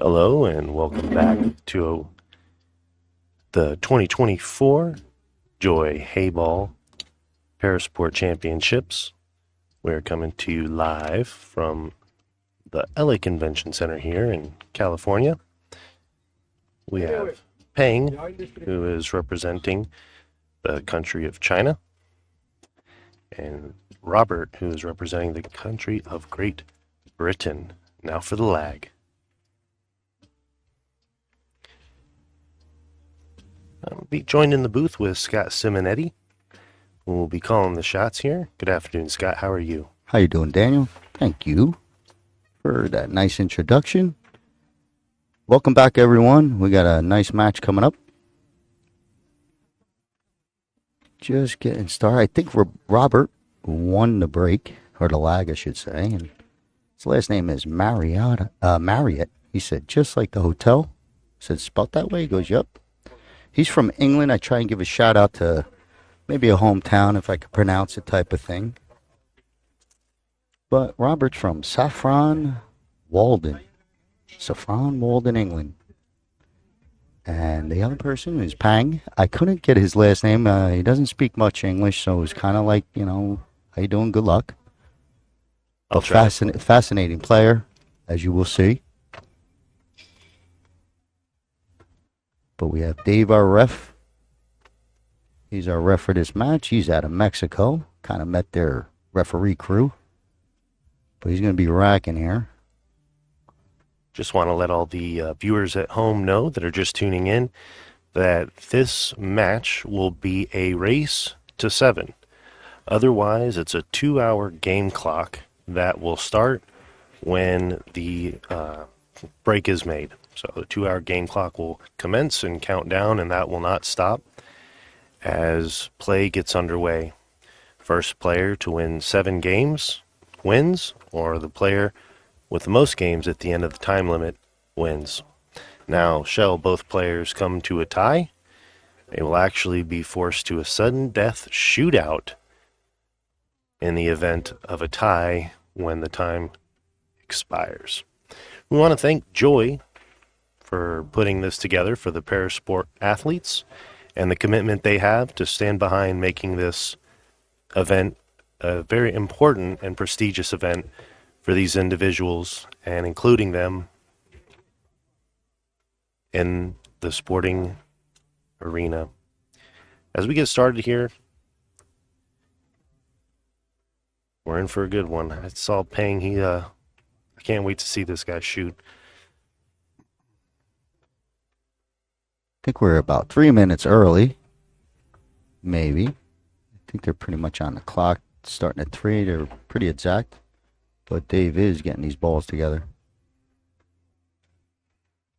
Hello and welcome back to the 2024 Joy Heyball Parasport Championships. We're coming to you live from the LA Convention Center here in California. We have Peng, who is representing the country of China, and Robert, who is representing the country of Great Britain. Now for the lag. I'll be joined in the booth with Scott Simonetti, who will be calling the shots here. Good afternoon, Scott. How are you? How you doing, Daniel? Thank you for that nice introduction. Welcome back, everyone. We got a nice match coming up. Just getting started. I think Robert won the break, or the lag, I should say. And his last name is Marriott. He said, just like the hotel. I said, spelled that way? He goes, yep. He's from England. I try and give a shout out to maybe a hometown, if I could pronounce it, type of thing. But Robert's from Saffron Walden, England. And the other person is Peng. I couldn't get his last name. He doesn't speak much English, so it's kind of like, how you doing? Good luck. A fascinating player, as you will see. But we have Dave, our ref. He's our ref for this match. He's out of Mexico. Kind of met their referee crew. But he's going to be racking here. Just want to let all the viewers at home know that are just tuning in that this match will be a race to 7. Otherwise, it's a 2-hour game clock that will start when the break is made. So the 2-hour game clock will commence and count down, and that will not stop as play gets underway. First player to win 7 games wins, or the player with the most games at the end of the time limit wins. Now, shall both players come to a tie, they will actually be forced to a sudden death shootout in the event of a tie when the time expires. We want to thank Joy for putting this together for the parasport athletes and the commitment they have to stand behind making this event a very important and prestigious event for these individuals and including them in the sporting arena. As we get started here, we're in for a good one. I saw Peng. I can't wait to see this guy shoot. I think we're about 3 minutes early. Maybe. I think they're pretty much on the clock. Starting at 3. They're pretty exact. But Dave is getting these balls together.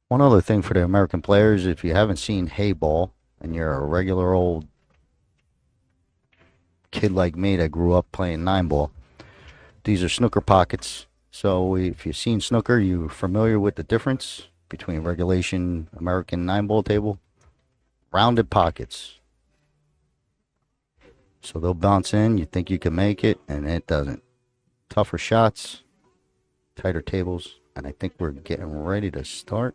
One other thing for the American players, if you haven't seen Heyball and you're a regular old kid like me that grew up playing 9-ball, these are snooker pockets. So if you've seen snooker, you're familiar with the difference between regulation American 9-ball table. Rounded pockets. So they'll bounce in, you think you can make it, and it doesn't. Tougher shots, tighter tables, and I think we're getting ready to start.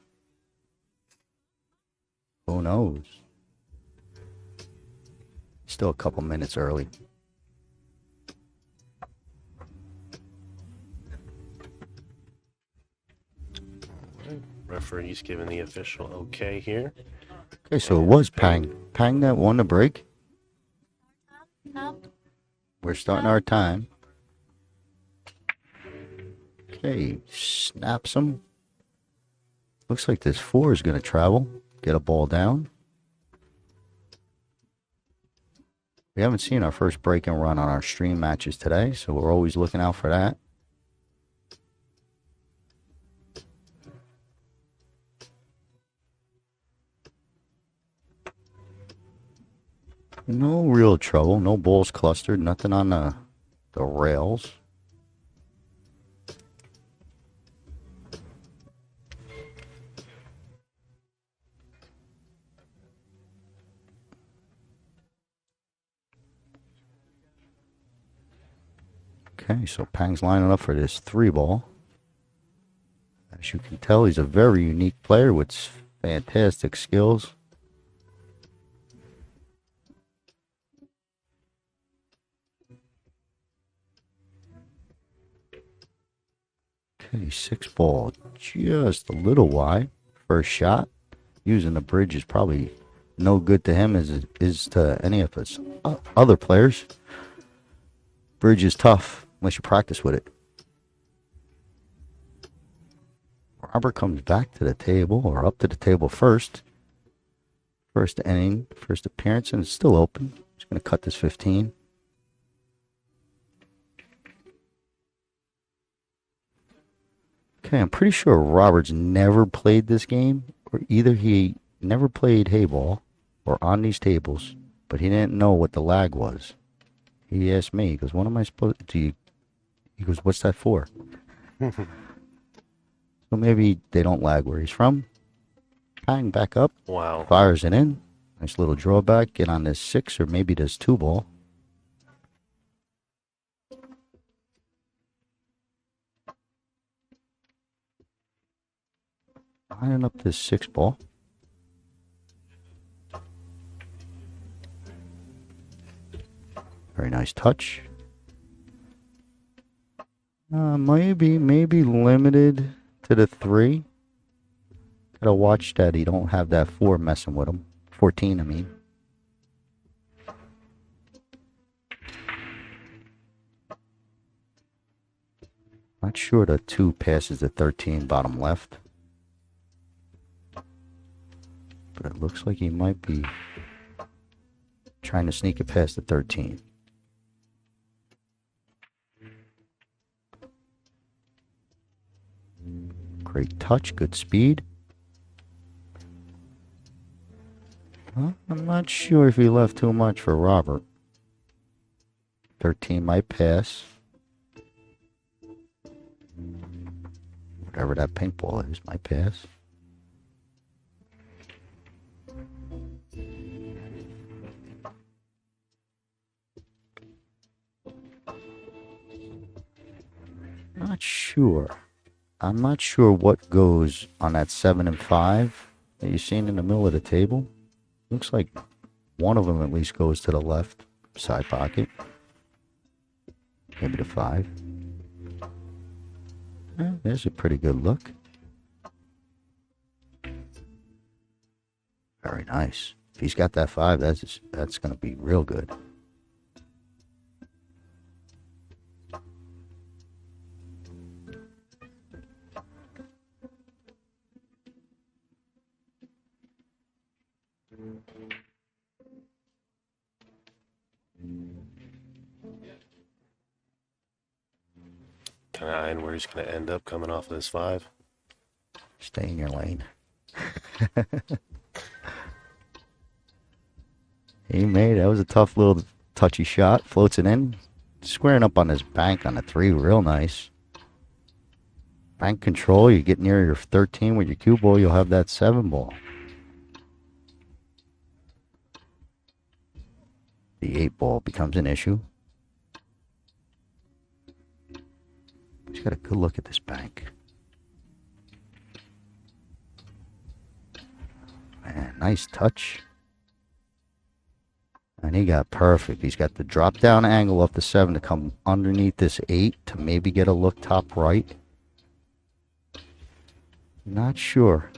Who knows? Still a couple minutes early. Referee's giving the official okay here. Okay, so it was Peng. Peng that won the break. We're starting our time. Okay, snaps him. Looks like this 4 is going to travel. Get a ball down. We haven't seen our first break and run on our stream matches today, so we're always looking out for that. No real trouble. No balls clustered. Nothing on the rails. Okay, so Peng's lining up for this 3-ball. As you can tell, he's a very unique player with fantastic skills. Okay, 6 ball, just a little wide. First shot. Using the bridge is probably no good to him as it is to any of us other players. Bridge is tough unless you practice with it. Robert comes back to the table, or up to the table first. First inning, first appearance, and it's still open. He's going to cut this 15. Okay, I'm pretty sure Robert's never played this game, or either he never played Heyball or on these tables, but he didn't know what the lag was. He asked me, he goes, what am I supposed to do? He goes, what's that for? So maybe they don't lag where he's from. Peng back up. Wow. Fires it in. Nice little drawback. Get on this 6 or maybe this 2 ball. Lining up this 6 ball. Very nice touch. Maybe limited to the 3. Gotta watch that he don't have that 4 messing with him. 14, I mean. Not sure the 2 passes the 13 bottom left. But it looks like he might be trying to sneak it past the 13. Great touch, good speed. I'm not sure if he left too much for Robert. 13 might pass. Whatever that pink ball is, might pass. Not sure. I'm not sure what goes on that 7 and 5 that you're seeing in the middle of the table. Looks like one of them at least goes to the left side pocket. Maybe the 5. There's a pretty good look. Very nice. If he's got that 5, that's going to be real good. Kind of eyeing where he's going to end up coming off of this 5. Stay in your lane. He made it. That was a tough little touchy shot. Floats it in. Squaring up on his bank on a 3. Real nice. Bank control. You get near your 13 with your cue ball, you'll have that 7 ball. The 8 ball becomes an issue. He's got a good look at this bank. Man, nice touch. And he got perfect. He's got the drop down angle up the 7 to come underneath this 8 to maybe get a look top right. Not sure.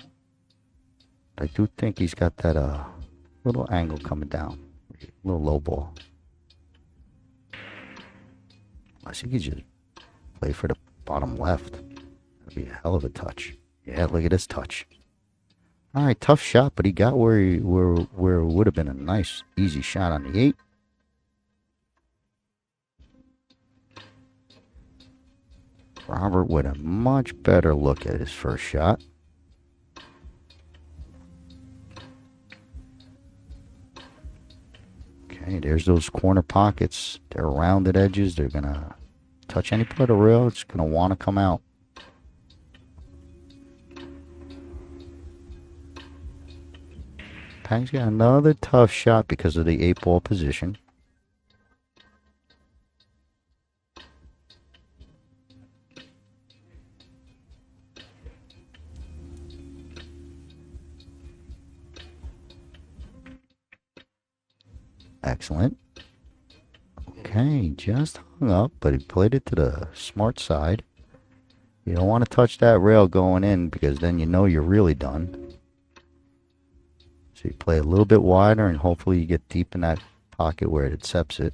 I do think he's got that little angle coming down. A little low ball. I think he just play for the bottom left. That'd be a hell of a touch. Yeah, look at this touch. All right, tough shot, but he got where it would have been a nice, easy shot on the 8. Robert with a much better look at his first shot. Okay, there's those corner pockets. They're rounded edges. They're going to touch any part of the rail. It's going to want to come out. Peng's got another tough shot because of the 8 ball position. Excellent. Okay, just hung up, but he played it to the smart side. You don't want to touch that rail going in because then you know you're really done. So you play a little bit wider and hopefully you get deep in that pocket where it accepts it.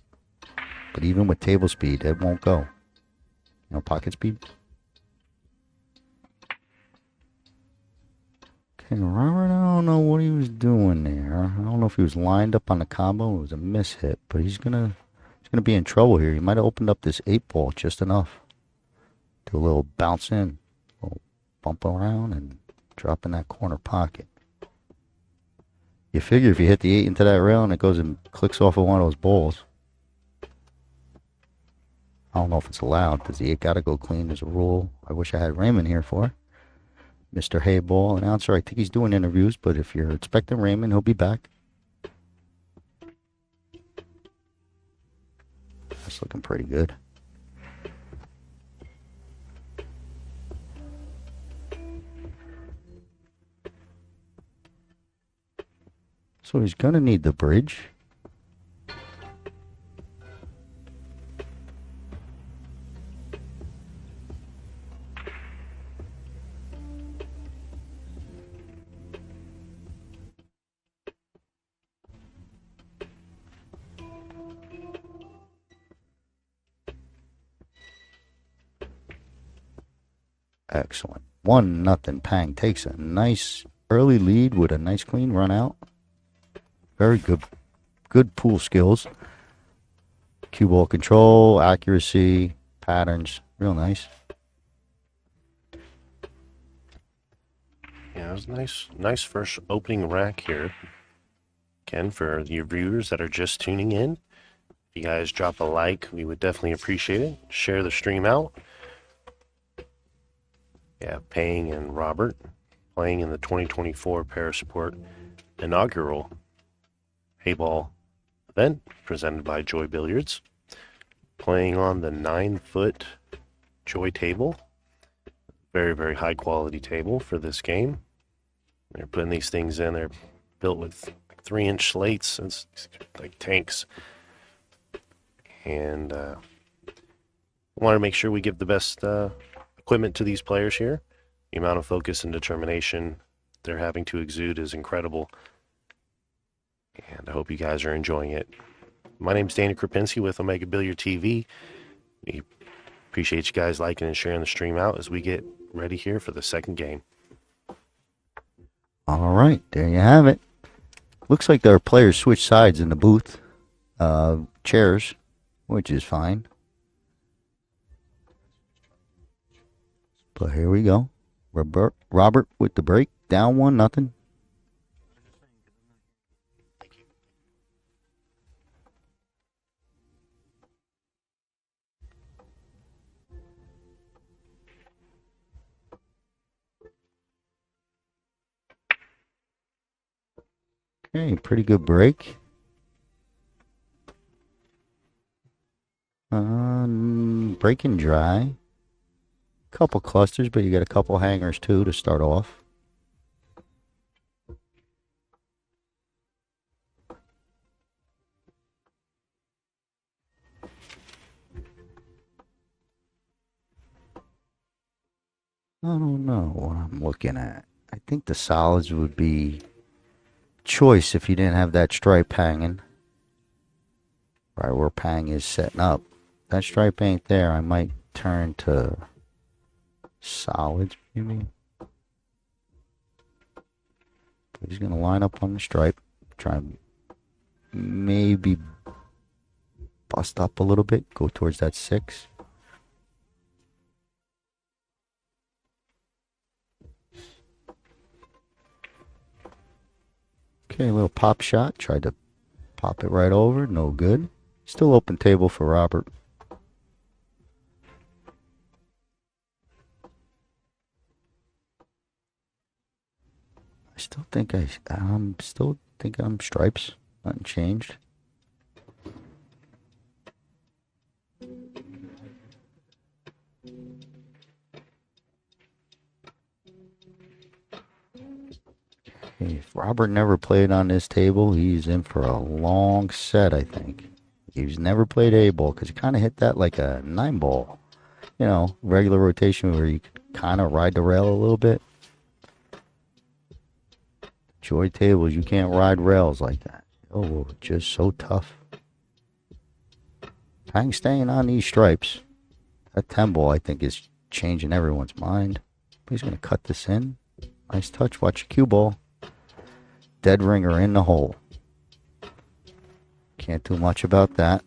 But even with table speed, it won't go. You know, pocket speed. Okay, Robert, I don't know what he was doing there. I don't know if he was lined up on the combo. It was a miss hit, but he's gonna be in trouble here. He might have opened up this 8-ball just enough. Do a little bounce in, a little bump around, and drop in that corner pocket. You figure if you hit the 8 into that rail and it goes and clicks off of one of those balls. I don't know if it's allowed. Does the 8 got to go clean? There's a rule. I wish I had Raymond here for. Mr. Heyball, announcer. I think he's doing interviews, but if you're expecting Raymond, he'll be back. That's looking pretty good. So he's going to need the bridge. Excellent. 1-0. Peng takes a nice early lead with a nice clean run out. Very good. Good pool skills. Cue ball control, accuracy, patterns. Real nice. Yeah, it was nice first opening rack here. Again, for your viewers that are just tuning in, if you guys drop a like, we would definitely appreciate it. Share the stream out. Yeah, Peng and Robert playing in the 2024 Parasport inaugural Heyball event presented by Joy Billiards. Playing on the 9-foot Joy table. Very, very high quality table for this game. They're putting these things in. They're built with 3-inch slates. It's like tanks. And want to make sure we give the best equipment to these players here. The amount of focus and determination they're having to exude is incredible. And I hope you guys are enjoying it. My name's Danny Krapinski with Omega Billiard TV. We appreciate you guys liking and sharing the stream out as we get ready here for the second game. All right, there you have it. Looks like our players switched sides in the booth. Chairs, which is fine. But here we go. Robert with the break. Down 1-0. Okay, pretty good break. Breaking dry. Couple clusters, but you got a couple hangers too to start off. I don't know what I'm looking at. I think the solids would be choice if you didn't have that stripe hanging. Right where Peng is setting up. That stripe ain't there. I might turn to solids maybe. He's going to line up on the stripe. Try and maybe bust up a little bit. Go towards that 6. Okay, a little pop shot. Tried to pop it right over. No good. Still open table for Robert. I still think I'm stripes. Nothing changed. If Robert never played on this table, he's in for a long set, I think. He's never played A ball because he kind of hit that like a 9 ball. You know, regular rotation where you could kind of ride the rail a little bit. Joy tables, you can't ride rails like that. Oh, just so tough. Peng staying on these stripes. That 10 ball, I think, is changing everyone's mind. He's going to cut this in. Nice touch. Watch the cue ball. Dead ringer in the hole. Can't do much about that.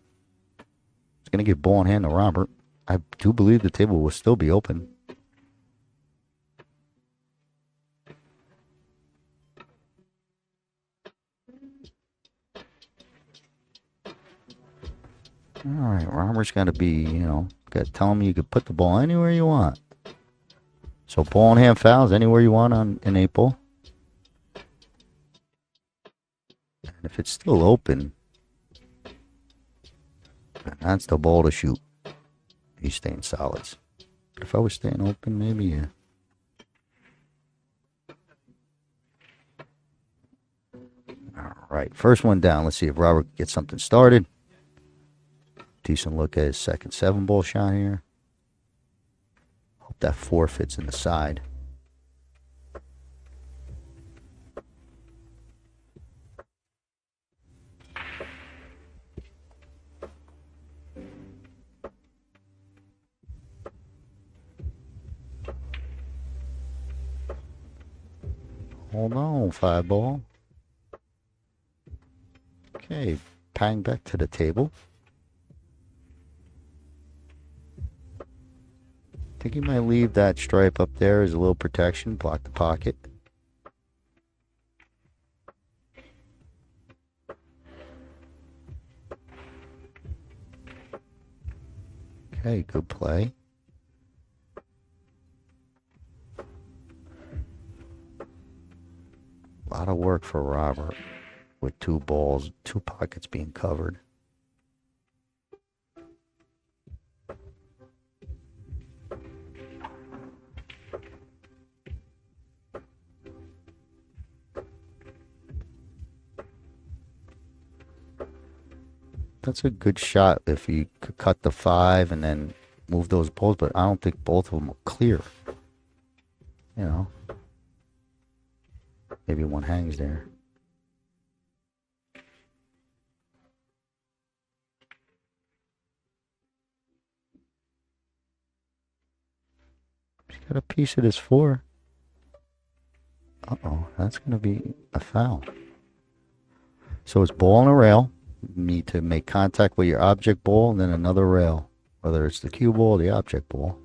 He's going to give ball in hand to Robert. I do believe the table will still be open. All right, Robert's got to be, got to tell him you could put the ball anywhere you want. So ball in hand fouls anywhere you want on an 8 ball. And if it's still open, that's the ball to shoot. He's staying solids. If I was staying open, maybe, yeah. All right, first one down. Let's see if Robert gets something started. Decent look at his second 7 ball shot here. Hope that 4 fits in the side. Hold on, 5 ball. Okay, Peng back to the table. I think he might leave that stripe up there as a little protection, block the pocket. Okay, good play. A lot of work for Robert with 2 balls, 2 pockets being covered. That's a good shot if you could cut the 5 and then move those balls, but I don't think both of them are clear. Maybe one hangs there. He's got a piece of this 4. Uh-oh, that's going to be a foul. So it's ball on a rail. You need to make contact with your object ball and then another rail, whether it's the cue ball or the object ball.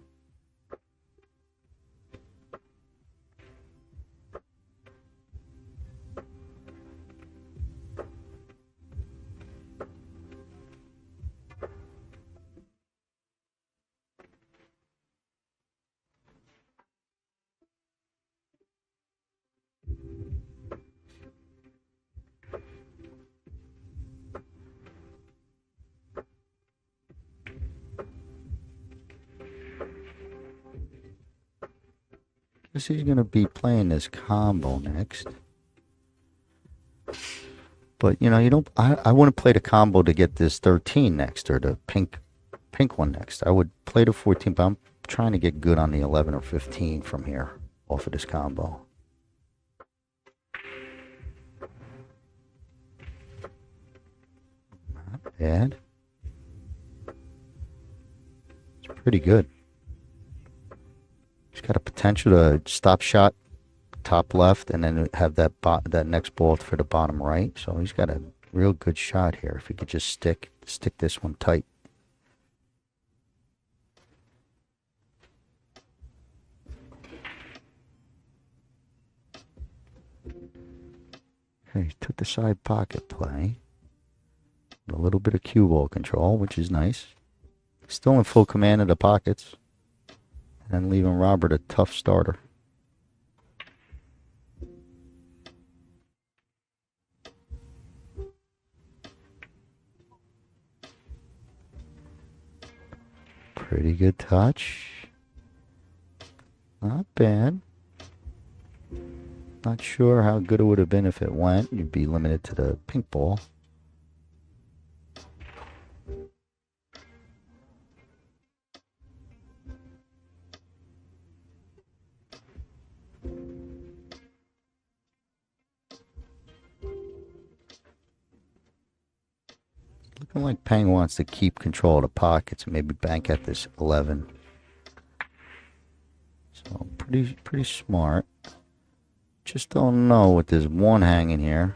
Guess he's going to be playing this combo next. But, you don't. I wouldn't play the combo to get this 13 next or the pink one next. I would play the 14, but I'm trying to get good on the 11 or 15 from here off of this combo. Not bad. It's pretty good. He's got a potential to stop shot top left and then have that next ball for the bottom right. So he's got a real good shot here if he could just stick this one tight. Okay, he took the side pocket play. A little bit of cue ball control, which is nice. Still in full command of the pockets. And leaving Robert a tough starter. Pretty good touch. Not bad. Not sure how good it would have been if it went. You'd be limited to the pink ball. Looking like Peng wants to keep control of the pockets and maybe bank at this 11. So pretty smart. Just don't know with this one hanging here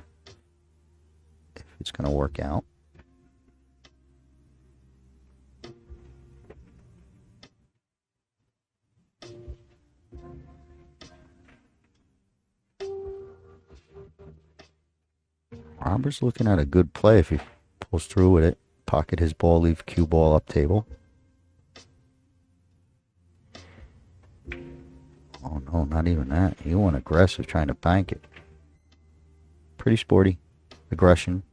if it's going to work out. Robert's looking at a good play if he pulls through with it. Pocket his ball, leave cue ball up table. Oh no, not even that. He went aggressive trying to bank it. Pretty sporty. Aggression.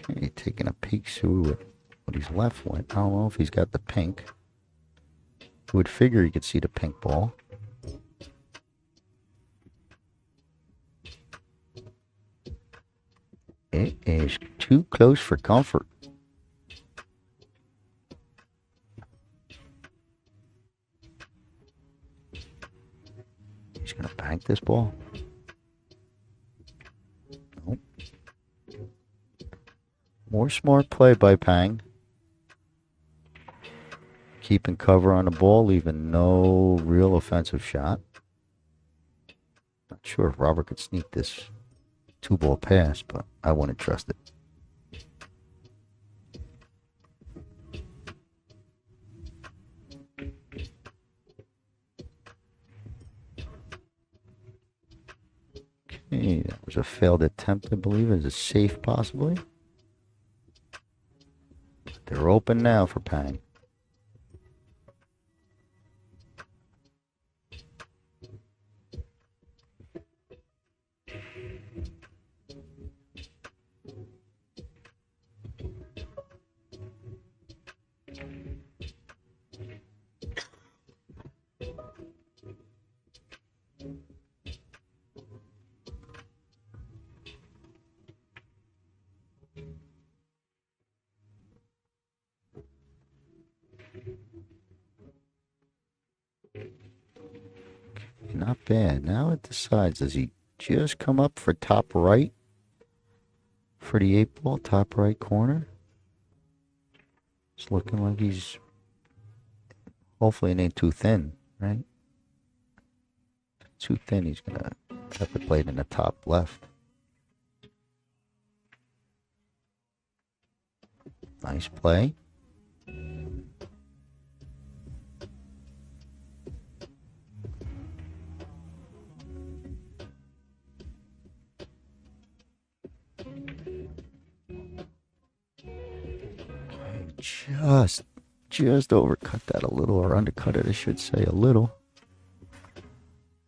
Okay, taking a peek through what he's left with. I don't know if he's got the pink. You would figure you could see the pink ball. It is too close for comfort. He's going to bank this ball. Nope. More smart play by Peng. Keeping cover on the ball, leaving no real offensive shot. Not sure if Robert could sneak this 2-ball pass, but I wouldn't trust it. Okay, that was a failed attempt, I believe. Is it safe, possibly? They're open now for Peng. Not bad. Now it decides, does he just come up for top right for the 8-ball, top right corner? It's looking like he's, hopefully it ain't too thin, right? If it's too thin, he's going to have to play it in the top left. Nice play. Just overcut that a little, or undercut it, I should say, a little.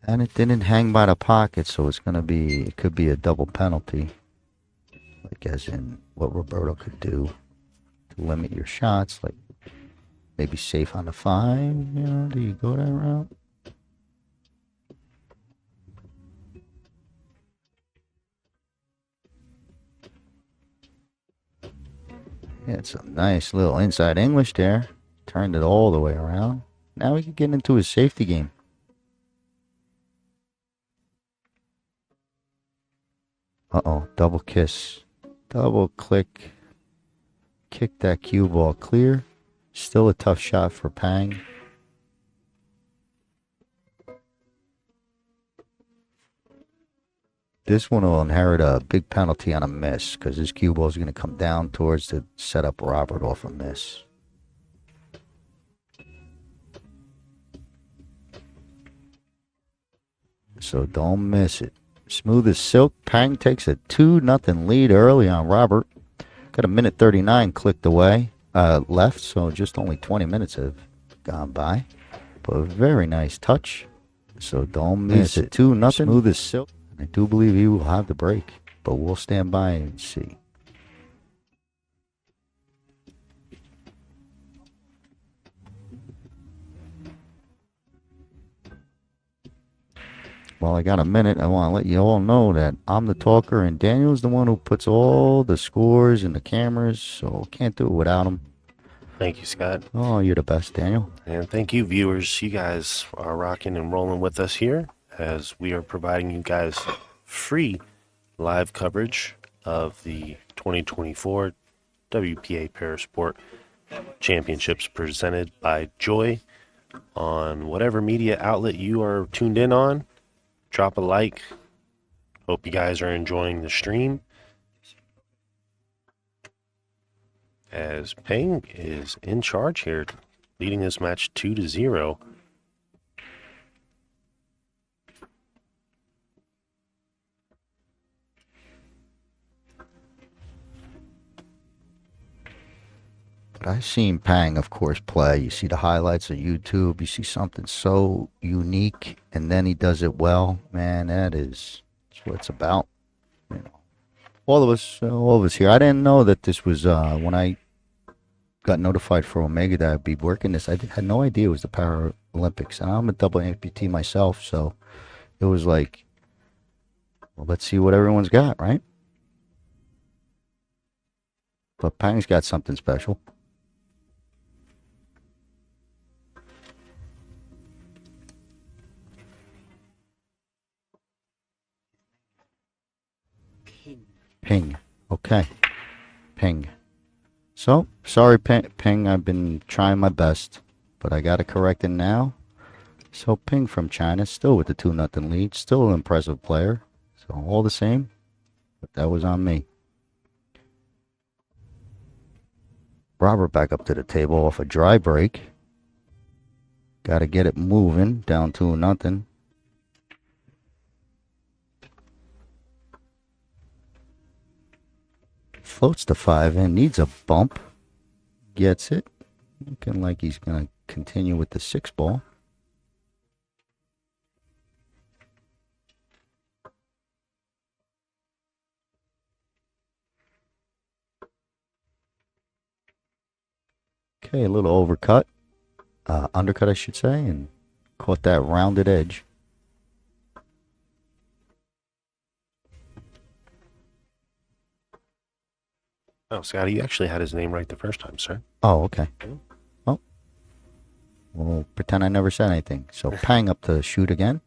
And it didn't hang by the pocket, so it's going to be, it could be a double penalty. Like as in what Roberto could do to limit your shots, like maybe safe on the 5, you know, do you go that route? Yeah, it's a nice little inside English there. Turned it all the way around. Now we can get into his safety game. Uh-oh, double kiss. Double click. Kick that cue ball clear. Still a tough shot for Peng. This one will inherit a big penalty on a miss because his cue ball is going to come down towards to set up Robert off a miss. So don't miss it. Smooth as silk. Peng takes a 2-0 lead early on Robert. Got a minute 39 clicked away left, so just only 20 minutes have gone by. But a very nice touch. So don't miss it. 2-0. Smooth as silk. I do believe he will have the break, but we'll stand by and see. While I got a minute, I want to let you all know that I'm the talker and Daniel's the one who puts all the scores and the cameras, so can't do it without him. Thank you, Scott. Oh, you're the best, Daniel. And thank you, viewers. You guys are rocking and rolling with us here as we are providing you guys free live coverage of the 2024 WPA Parasport Championships presented by Joy on whatever media outlet you are tuned in on. Drop a like. Hope you guys are enjoying the stream. As Peng is in charge here, leading this match 2-0. But I've seen Peng, of course, play. You see the highlights on YouTube. You see something so unique, and then he does it well. Man, that's what it's about. You know, all of us here. I didn't know that this was when I got notified for Omega that I'd be working this. I had no idea it was the Paralympics, and I'm a double amputee myself, so it was like, well, let's see what everyone's got, right? But Peng's got something special. Peng. Okay. Peng. So, sorry, Peng. I've been trying my best, but I got to correct it now. So, Peng from China, still with the 2-0 lead. Still an impressive player. So, all the same, but that was on me. Robert back up to the table off a dry break. Got to get it moving. Down 2-0. Floats the 5 in. Needs a bump. Gets it. Looking like he's going to continue with the 6 ball. Okay, a little overcut. Undercut, I should say, and caught that rounded edge. Oh, Scotty, you actually had his name right the first time, sir. Oh, okay. Well, we'll pretend I never said anything. So Peng up to shoot again.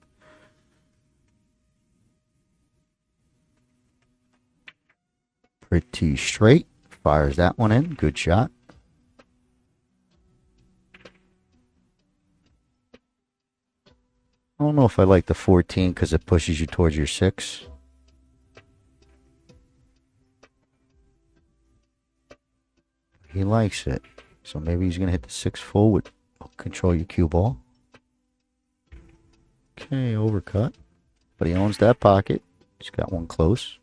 Pretty straight. Fires that one in. Good shot. I don't know if I like the 14 because it pushes you towards your 6. He likes it. So maybe he's going to hit the 6 full with control your cue ball. Okay, overcut. But he owns that pocket. He's got one close.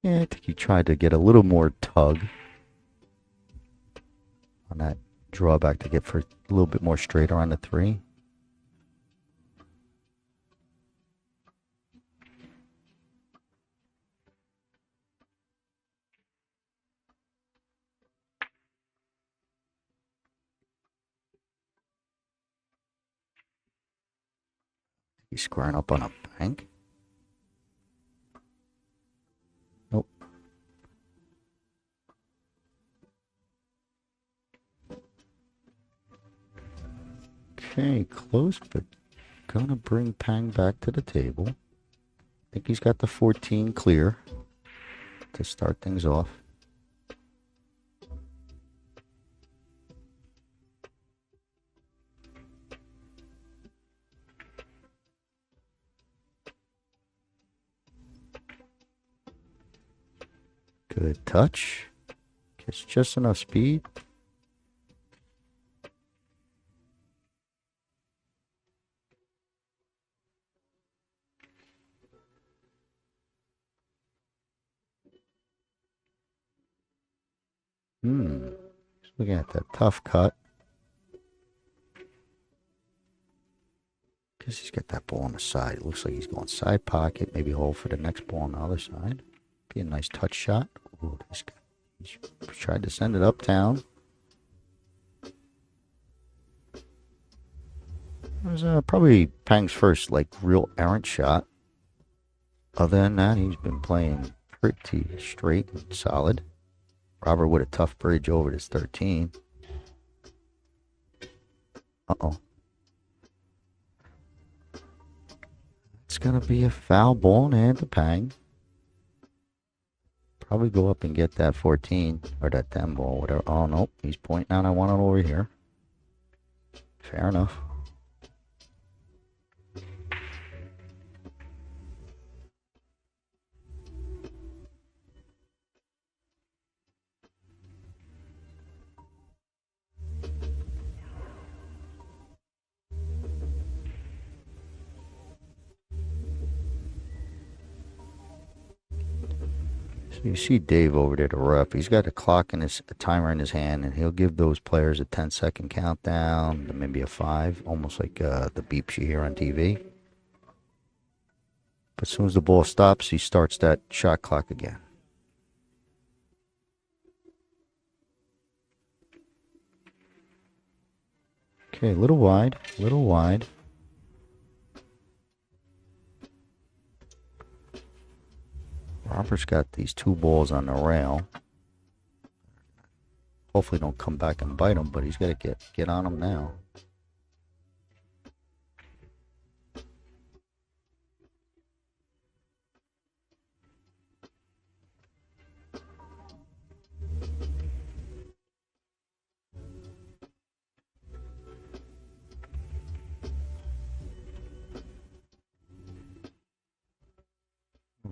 Yeah, I think he tried to get a little more tug on that drawback to get for a little bit more straighter on the 3. He's squaring up on a bank. Nope. Okay, close, but gonna bring Peng back to the table. I think he's got the 14 clear to start things off. Good touch. Gets just enough speed. Just looking at that tough cut. Guess he's got that ball on the side. It looks like he's going side pocket. Maybe hold for the next ball on the other side. Be a nice touch shot. Ooh, this guy. He's tried to send it uptown. It was probably Peng's first real errant shot. Other than that, he's been playing pretty straight and solid. Robert with a tough bridge over this 13. Uh-oh. It's going to be a foul ball in hand to Peng. Probably go up and get that 14 or that 10 ball, whatever. Oh, no. He's pointing out I want it over here. Fair enough. You see Dave over there, the ref. He's got a timer in his hand, and he'll give those players a 10-second countdown, then maybe a 5, almost like the beeps you hear on TV. But as soon as the ball stops, he starts that shot clock again. Okay, a little wide, a little wide. Robert's got these 2 balls on the rail. Hopefully don't come back and bite him, but he's got to get on him now.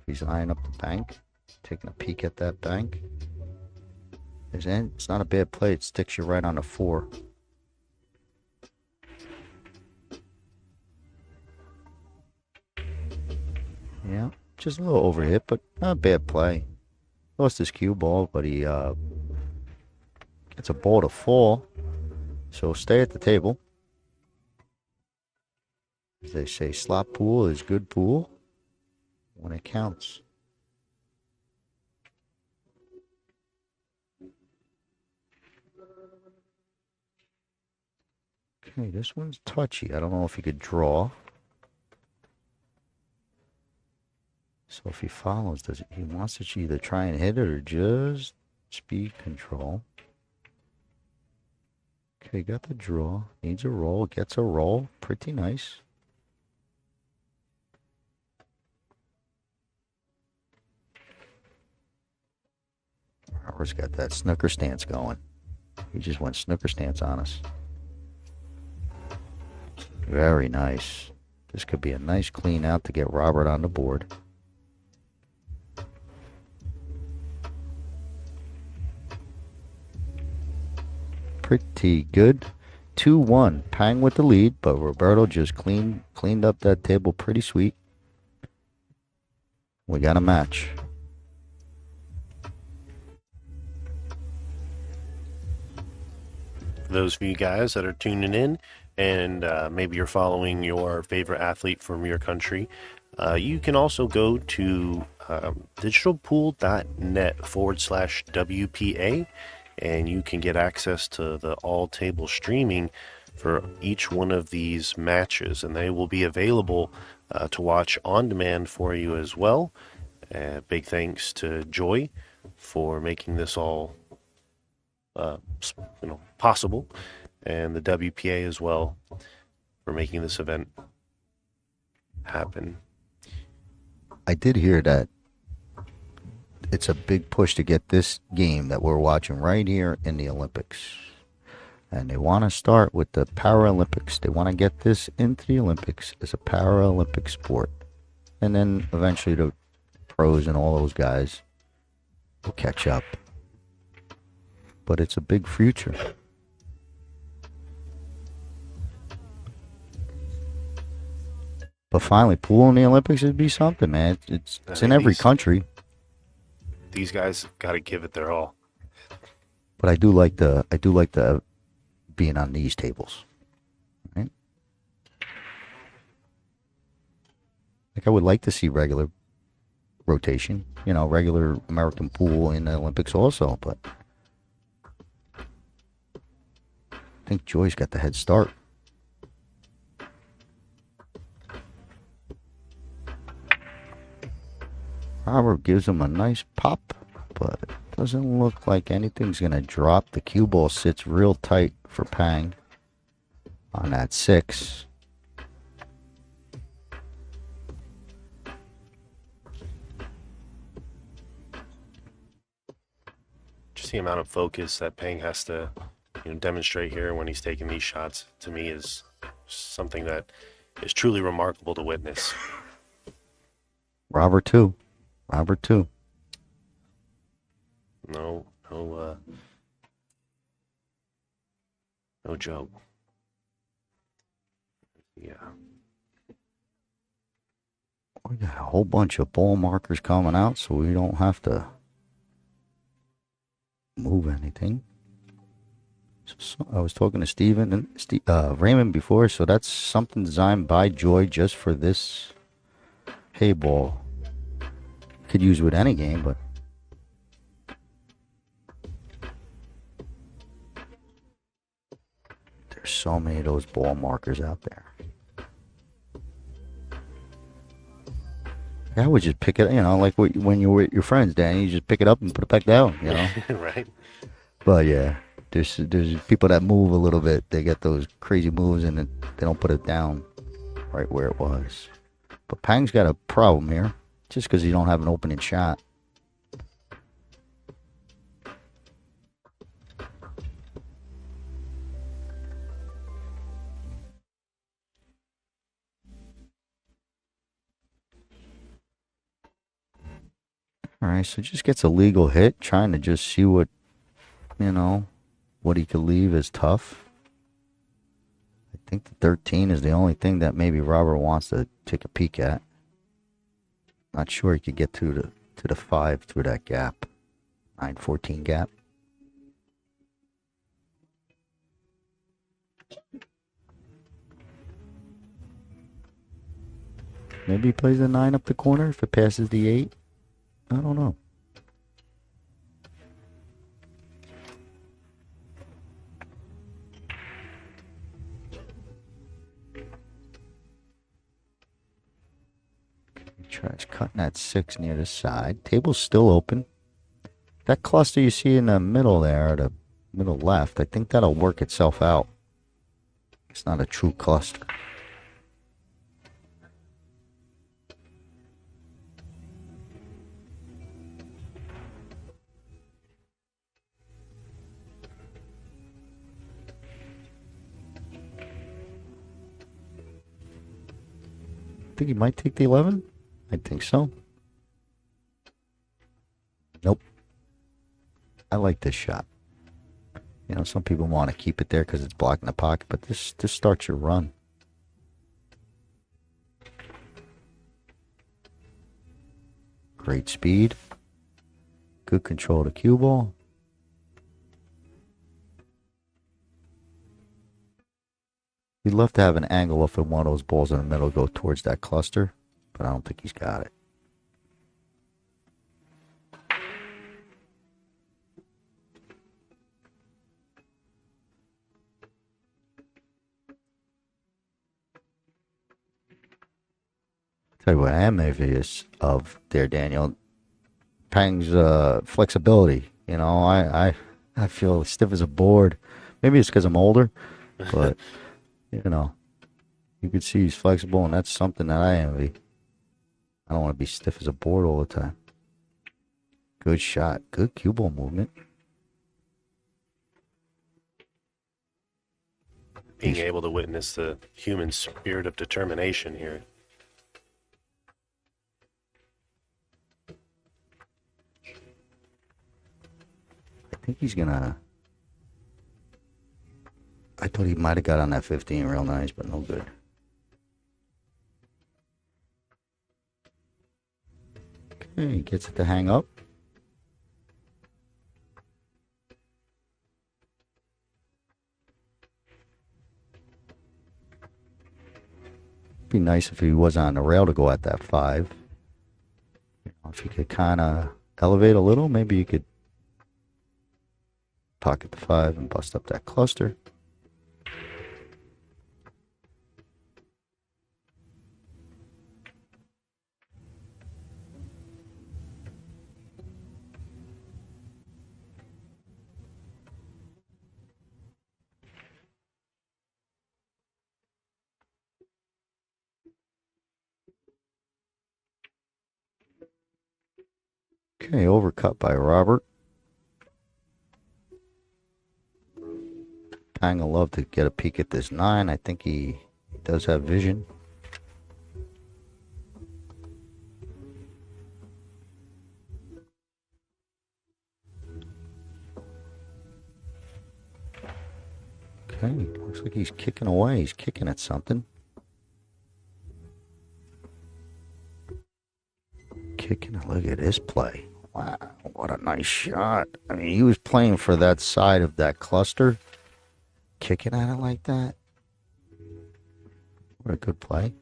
He's eyeing up the bank, taking a peek at that bank. It's not a bad play. It sticks you right on the 4. Yeah, just a little overhit, but not a bad play. Lost his cue ball, but he gets a ball to fall. So stay at the table. As they say, slot pool is good pool when it counts. Okay, this one's touchy. I don't know if he could draw. So if he follows, he wants to either try and hit it or just speed control. Okay, got the draw. Needs a roll. Gets a roll. Pretty nice. Robert's got that snooker stance going. He just went snooker stance on us. Very nice. This could be a nice clean out to get Robert on the board. Pretty good. 2-1. Peng with the lead, but Roberto just cleaned up that table pretty sweet. We got a match. For those of you guys that are tuning in and maybe you're following your favorite athlete from your country, you can also go to digitalpool.net/WPA, and you can get access to the all-table streaming for each one of these matches, and they will be available to watch on demand for you as well. Big thanks to Joy for making this all possible, and the WPA as well for making this event happen. I did hear that it's a big push to get this game that we're watching right here in the Olympics. And they want to start with the Paralympics. They want to get this into the Olympics as a Paralympic sport. And then eventually the pros and all those guys. will catch up. But it's a big future. But finally, pool in the Olympics would be something, man. It's I in mean, every country. these guys got to give it their all. But I do like the being on these tables. Right? Like I would like to see regular rotation, regular American pool in the Olympics also, but I think Joy's got the head start. Robert gives him a nice pop, but it doesn't look like anything's going to drop. The cue ball sits real tight for Peng on that 6. Just the amount of focus that Peng has to demonstrate here when he's taking these shots, to me, is something that is truly remarkable to witness. Robert too. No joke. Yeah. We got a whole bunch of ball markers coming out, so we don't have to move anything. So I was talking to Steven and Raymond before, so that's something designed by Joy just for this Heyball. Could use with any game, but there's so many of those ball markers out there. I would just pick it, like when you're with your friends, Danny, you just pick it up and put it back down, Right. But yeah, there's people that move a little bit. They get those crazy moves and they don't put it down right where it was. But Peng's got a problem here, just because he don't have an opening shot. All right, so just gets a legal hit, trying to just see what he could leave as tough. I think the 13 is the only thing that maybe Robert wants to take a peek at. Not sure he could get to the 5 through that gap. 9-14 gap. Maybe he plays the 9 up the corner if it passes the 8. I don't know. He tries cutting that 6 near the side. Table's still open. That cluster you see in the middle there, the middle left, I think that'll work itself out. It's not a true cluster. Think he might take the 11? I think so. Nope. I like this shot. Some people want to keep it there because it's blocking the pocket, but this starts your run. Great speed. Good control of the cue ball. He'd love to have an angle if one of those balls in the middle go towards that cluster, but I don't think he's got it. Tell you what I am envious of there, Daniel. Peng's flexibility. I feel stiff as a board. Maybe it's because I'm older, but you can see he's flexible, and that's something that I envy. I don't want to be stiff as a board all the time. Good shot. Good cue ball movement. Being able to witness the human spirit of determination here. think he's gonna... I thought he might have got on that 15 real nice, but no good. Okay, he gets it to hang up. Be nice if he was on the rail to go at that 5. You know, if you could kind of elevate a little, maybe you could pocket the 5 and bust up that cluster. Okay, overcut by Robert. Peng will love to get a peek at this 9. I think he does have vision. Okay, looks like he's kicking away. He's kicking at something. Kicking, look at this play. Wow, what a nice shot. I mean, he was playing for that side of that cluster. Kicking at it like that. What a good play.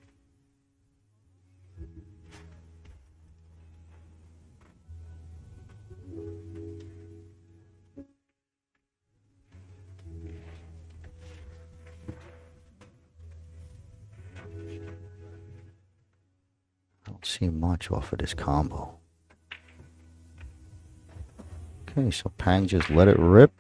I don't see much off of this combo. Okay, so Peng just let it rip.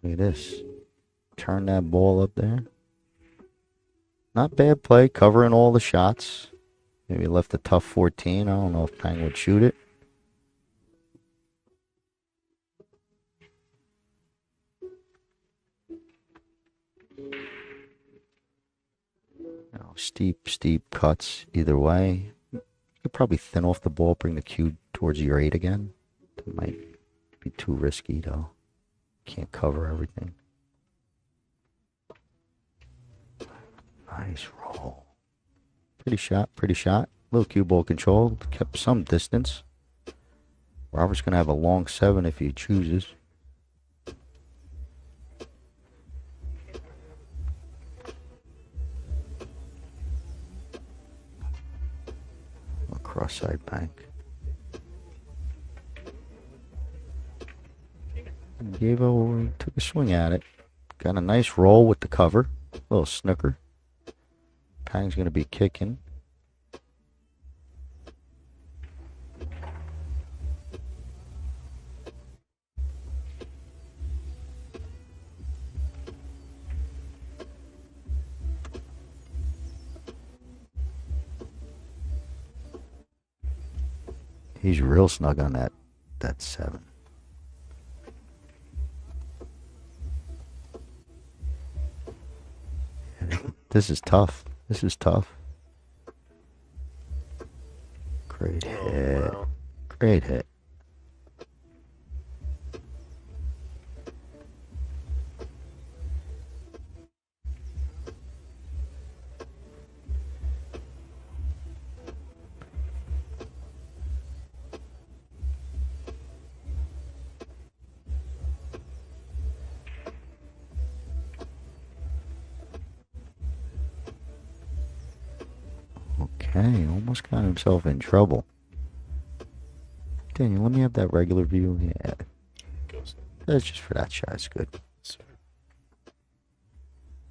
Look at this. Turn that ball up there. Not bad play, covering all the shots. Maybe left a tough 14. I don't know if Peng would shoot it. Steep cuts either way. You could probably thin off the ball, bring the cue towards your 8 again. That might be too risky, though. Can't cover everything. Nice roll. Pretty shot. Little cue ball control. Kept some distance. Robert's going to have a long 7 if he chooses. Cross side bank. Took a swing at it. Got a nice roll with the cover. A little snooker. Peng's going to be kicking. He's real snug on that 7. This is tough. Great hit. Wow. Great hit. Okay, almost got himself in trouble. Daniel, let me have that regular view. Yeah. That's just for that shot. It's good.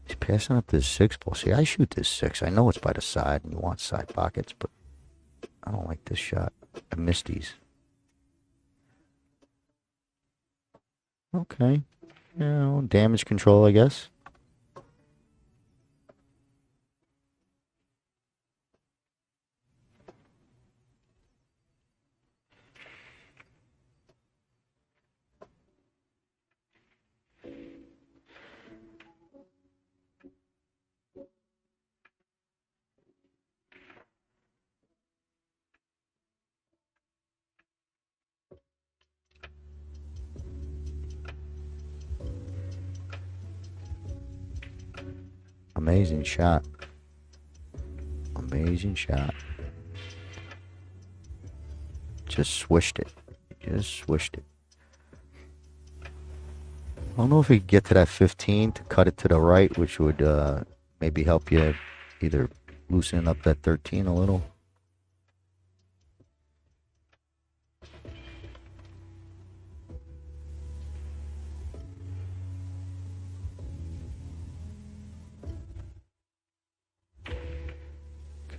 He's passing up this 6 ball. See, I shoot this 6. I know it's by the side and you want side pockets, but I don't like this shot. I missed these. Okay. You know, damage control, I guess. Amazing shot. Amazing shot. Just swished it. Just swished it. I don't know if we could get to that 15 to cut it to the right, which would maybe help you either loosen up that 13 a little.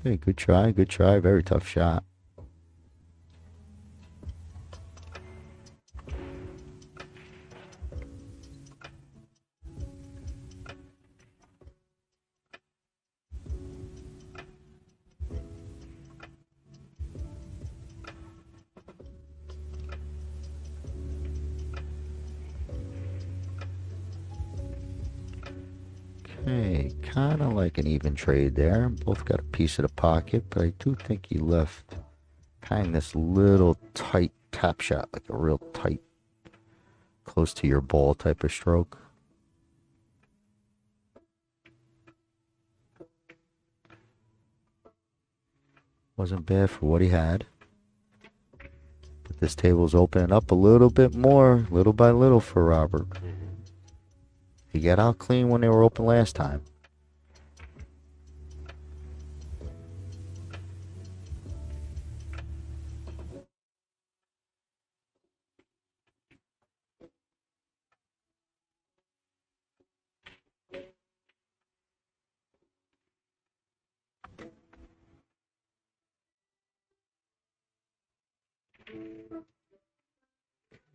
Okay, good try, good try. Very tough shot. Okay, kind of like an even trade there. Both got a piece of the pocket, but I do think he left kind of this little tight tap shot, like a real tight, close to your ball type of stroke. Wasn't bad for what he had. But this table's opening up a little bit more, little by little for Robert. He got out clean when they were open last time.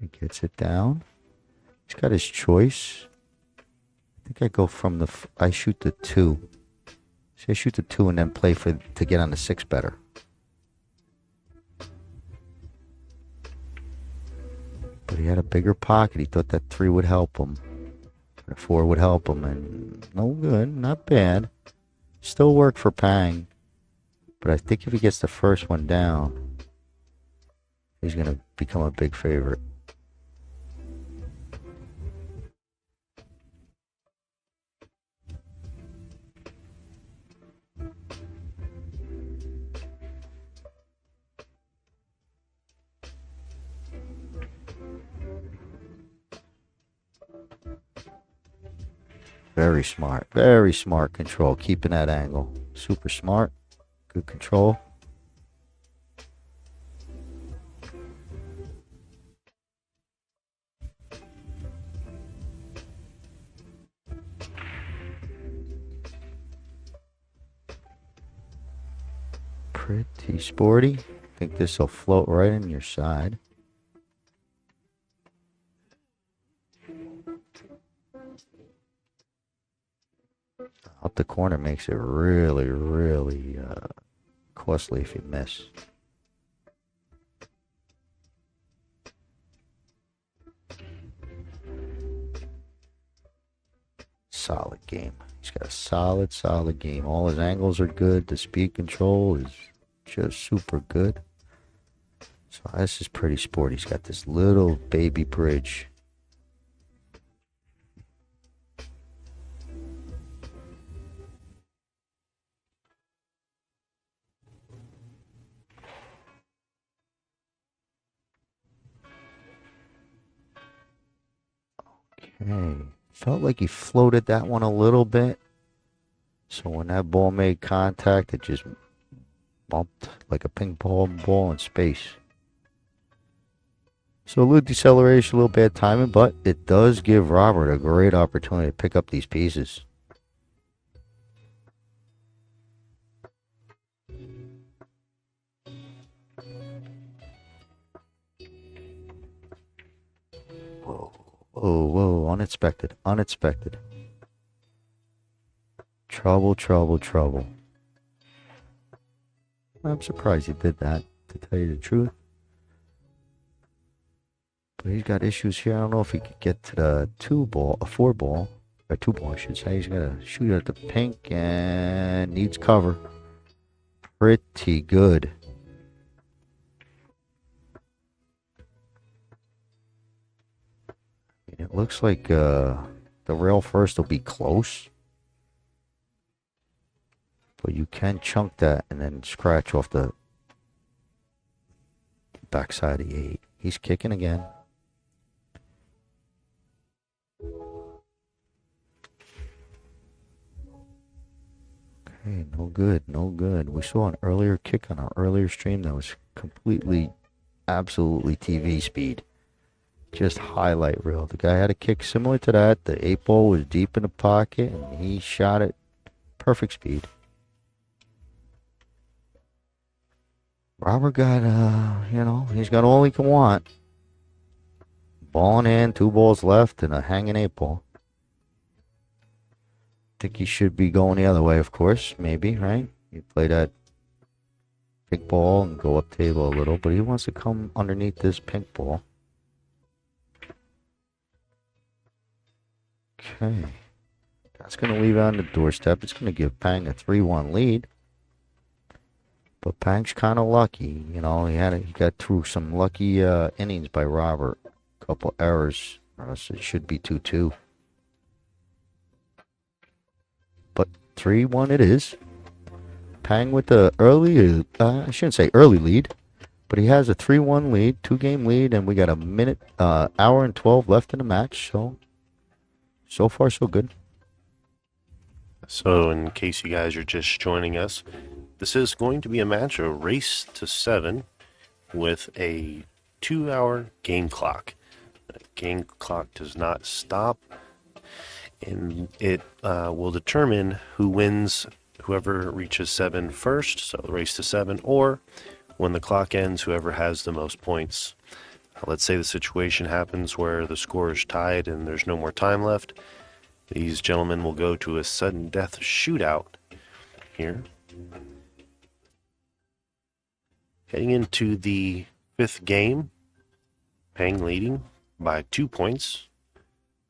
He gets it down. He's got his choice. I think I go from I shoot the 2. So I shoot the 2 and then play to get on the 6 better. But he had a bigger pocket. He thought that 3 would help him. The 4 would help him, and no good, not bad. Still work for Peng. But I think if he gets the first one down, he's going to become a big favorite. Very smart control, keeping that angle. Super smart, good control. Pretty sporty. I think this will float right in your side. Up the corner makes it really, really costly if you miss. Solid game. He's got a solid game. All his angles are good. The speed control is just super good. So this is pretty sporty. He's got this little baby bridge. Okay. Felt like he floated that one a little bit. So when that ball made contact, it just bumped like a ping pong ball in space. So a little deceleration, a little bad timing, but it does give Robert a great opportunity to pick up these pieces. Whoa. Whoa, whoa, unexpected, unexpected. Trouble, trouble, trouble. I'm surprised he did that, to tell you the truth. But he's got issues here. I don't know if he could get to the four ball, or two ball, I should say. He's got to shoot at the pink and needs cover. Pretty good. It looks like the rail first will be close. But you can chunk that and then scratch off the backside of the 8. He's kicking again. Okay, no good, no good. We saw an earlier kick on our earlier stream that was completely, absolutely TV speed. Just highlight reel. The guy had a kick similar to that. The 8 ball was deep in the pocket and he shot it perfect speed. Robert got, he's got all he can want. Ball in hand, 2 balls left, and a hanging 8 ball. Think he should be going the other way, of course, maybe, right? You play that big ball and go up table a little, but he wants to come underneath this pink ball. Okay. That's going to leave it on the doorstep. It's going to give Peng a 3-1 lead. But Peng's kind of lucky, he got through some lucky innings by Robert. A couple errors, or else it should be 2-2. But 3-1 it is. Peng with the early, I shouldn't say early lead, but he has a 3-1 lead, 2-game lead, and we got a minute, hour and 12 left in the match. So far so good. So in case you guys are just joining us, this is going to be a match, a race to 7 with a 2-hour game clock. The game clock does not stop, and it will determine who wins, whoever reaches 7 first, so the race to 7, or when the clock ends, whoever has the most points. Let's say the situation happens where the score is tied and there's no more time left. These gentlemen will go to a sudden death shootout here. Heading into the 5th game, Peng leading by 2 points.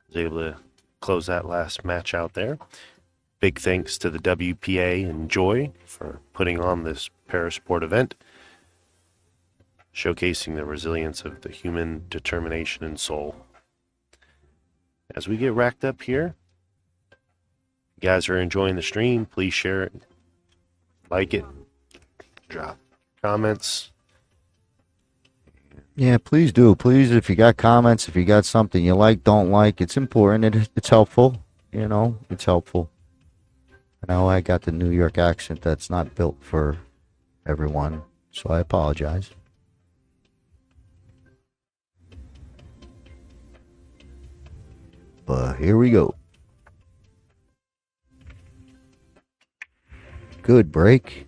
Was able to close that last match out there. Big thanks to the WPA and Joy for putting on this parasport event, showcasing the resilience of the human determination and soul. As we get racked up here, if you guys are enjoying the stream, please share it, like it, drop comments. Yeah, please do. Please, if you got comments, if you got something you like, don't like, it's important. It's helpful. It's helpful. I know I got the New York accent that's not built for everyone, so I apologize. But here we go. Good break.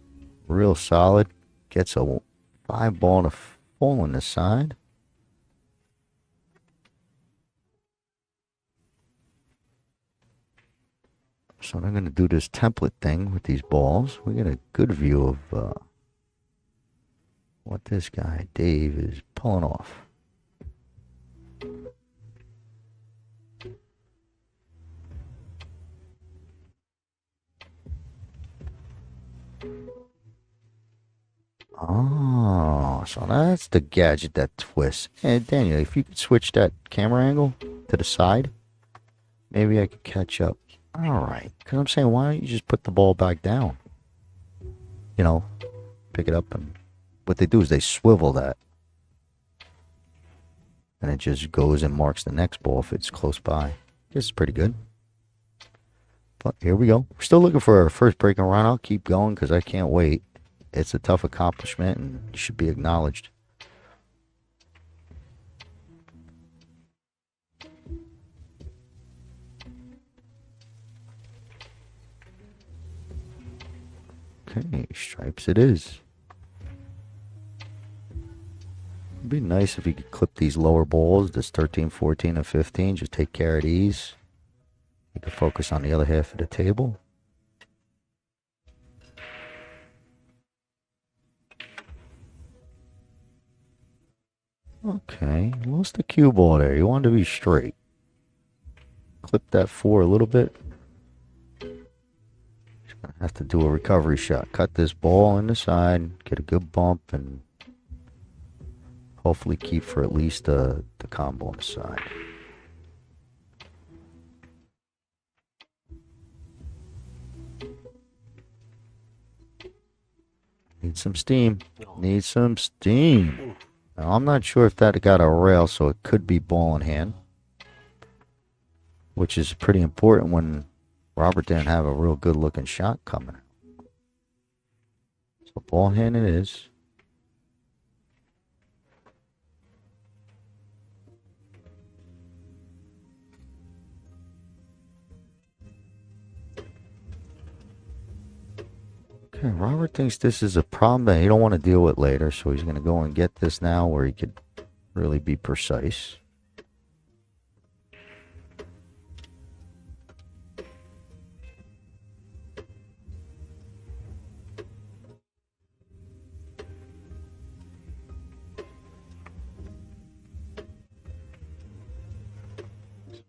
Real solid. Gets a 5 ball and a full on the side. So I'm going to do this template thing with these balls. We get a good view of what this guy, Dave, is pulling off. Oh, so that's the gadget that twists. Hey, Daniel, if you could switch that camera angle to the side, maybe I could catch up. All right. Because I'm saying, why don't you just put the ball back down? Pick it up, and what they do is they swivel that. And it just goes and marks the next ball if it's close by. This is pretty good. But here we go. We're still looking for our first breaking run. I'll keep going because I can't wait. It's a tough accomplishment and should be acknowledged. Okay, stripes it is. It'd be nice if you could clip these lower balls, this 13, 14, and 15. Just take care of these. You can focus on the other half of the table. Okay, lost the cue ball there. You wanted to be straight. Clip that 4 a little bit. Just gonna have to do a recovery shot. Cut this ball in the side, get a good bump, and hopefully keep for at least the combo on the side. Need some steam. Need some steam. Now, I'm not sure if that got a rail, so it could be ball in hand, which is pretty important when Robert didn't have a real good looking shot coming. So ball in hand it is. Okay, Robert thinks this is a problem that he don't want to deal with later, so he's going to go and get this now where he could really be precise.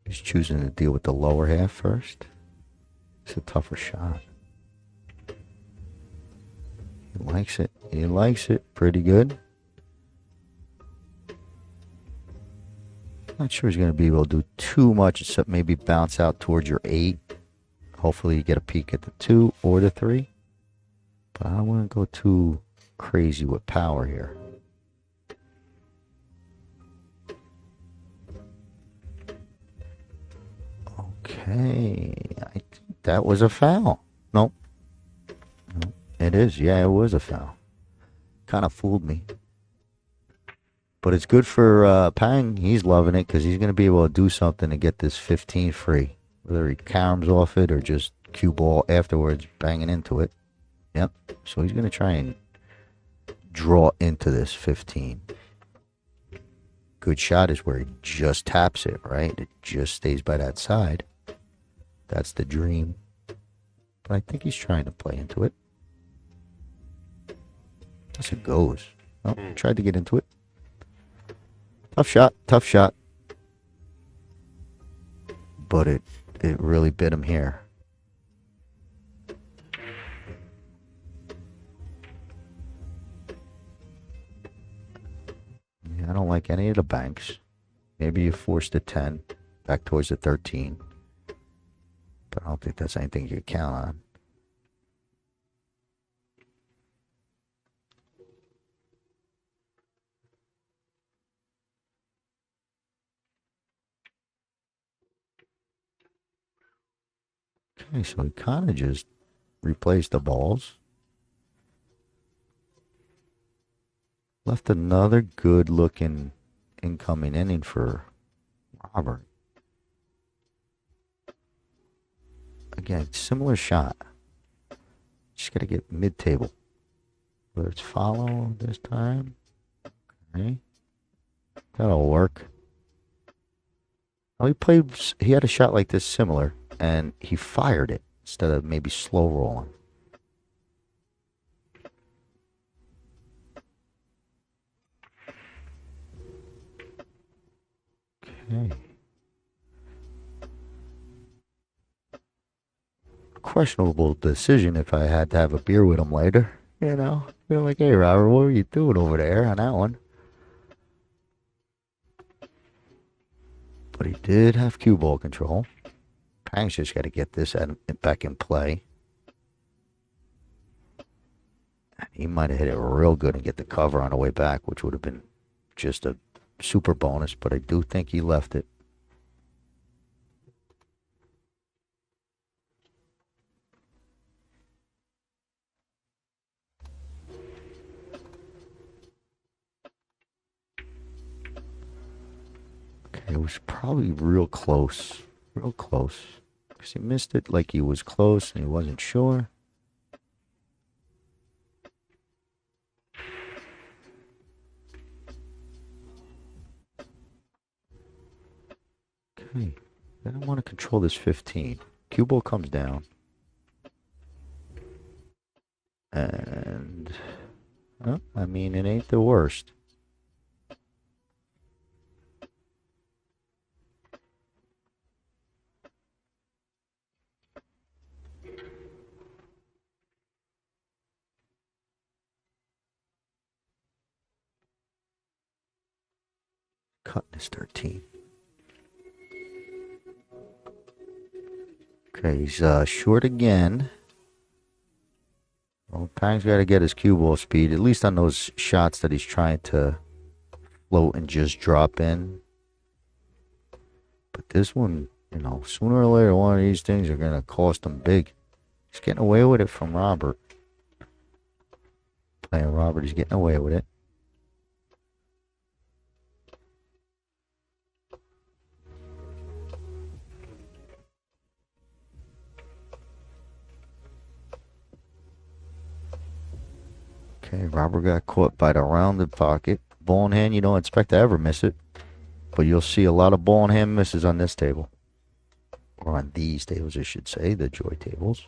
He's choosing to deal with the lower half first. It's a tougher shot. He likes it. He likes it. Pretty good. Not sure he's going to be able to do too much except maybe bounce out towards your 8. Hopefully you get a peek at the 2 or the 3. But I don't want to go too crazy with power here. Okay. I think that was a foul. Nope. It is. Yeah, it was a foul. Kind of fooled me. But it's good for Peng. He's loving it because he's going to be able to do something to get this 15 free. Whether he caroms off it or just cue ball afterwards, banging into it. Yep. So he's going to try and draw into this 15. Good shot is where he just taps it, right? It just stays by that side. That's the dream. But I think he's trying to play into it. As it goes. Oh, tried to get into it. Tough shot, tough shot. But it really bit him here. Yeah, I don't like any of the banks. Maybe you forced a 10 back towards the 13. But I don't think that's anything you can count on. Okay, so he kind of just replaced the balls. Left another good-looking incoming inning for Robert. Again, similar shot. Just got to get mid-table. Whether it's follow this time. Okay. That'll work. Well, he had a shot like this similar, and he fired it instead of maybe slow rolling. Okay. Questionable decision if I had to have a beer with him later. You know, feel like, hey, Robert, what were you doing over there on that one? But he did have cue ball control. Peng's just got to get this back in play. He might have hit it real good and get the cover on the way back, which would have been just a super bonus, but I do think he left it. Okay, it was probably real close. Real close. Because he missed it like he was close and he wasn't sure. Okay. Then I want to control this 15. Cue ball comes down. And, well, I mean, it ain't the worst. Cutting is 13. Okay, he's short again. Well, Pang's got to get his cue ball speed, at least on those shots that he's trying to float and just drop in. But this one, you know, sooner or later, one of these things are going to cost him big. He's getting away with it from Robert. Playing Robert, he's getting away with it. Okay, Robert got caught by the rounded pocket. Ball in hand, you don't expect to ever miss it. But you'll see a lot of ball in hand misses on this table. Or on these tables, I should say, the joy tables.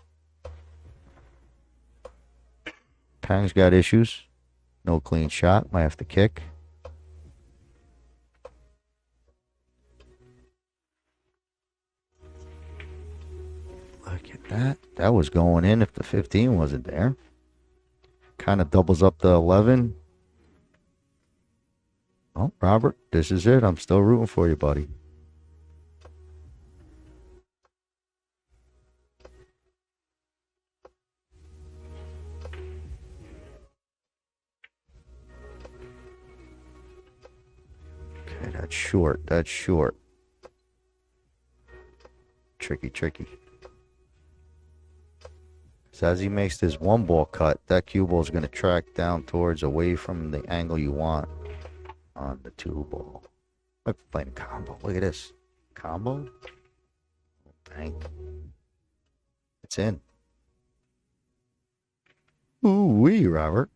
Pang's got issues. No clean shot. Might have to kick. Look at that. That was going in if the 15 wasn't there. Kind of doubles up the 11. Oh, Robert, this is it. I'm still rooting for you, buddy. Okay, that's short. That's short. Tricky, tricky. So as he makes this one ball cut, that cue ball is going to track down towards away from the angle you want on the two ball. I'm playing combo. Look at this. Combo. Bang. It's in. Ooh-wee, Robert.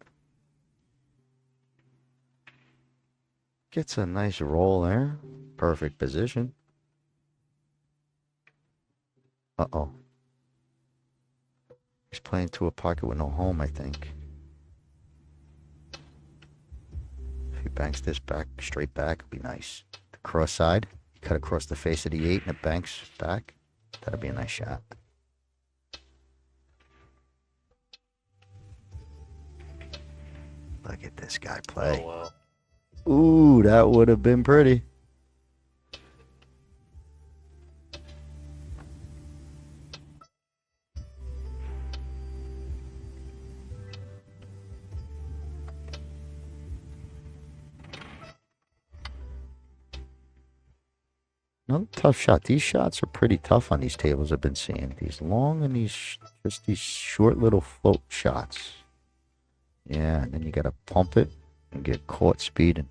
Gets a nice roll there. Perfect position. Uh-oh. He's playing to a pocket with no home, I think. If he banks this back, straight back, it'd be nice. The cross side, you cut across the face of the 8 and it banks back. That'd be a nice shot. Look at this guy play. Oh, wow. Ooh, that would have been pretty. Another tough shot. These shots are pretty tough on these tables I've been seeing. These long and just these short little float shots. Yeah, and then you gotta pump it and get caught speeding.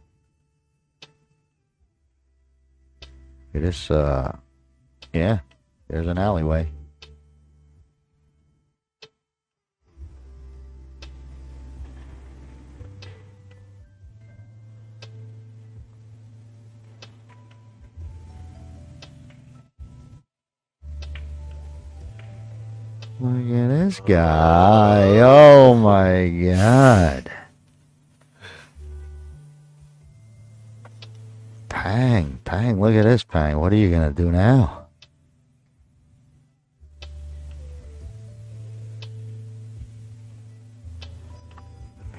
It is, yeah, there's an alleyway. Look at this guy. Oh my God. Peng, look at this, Peng. What are you going to do now?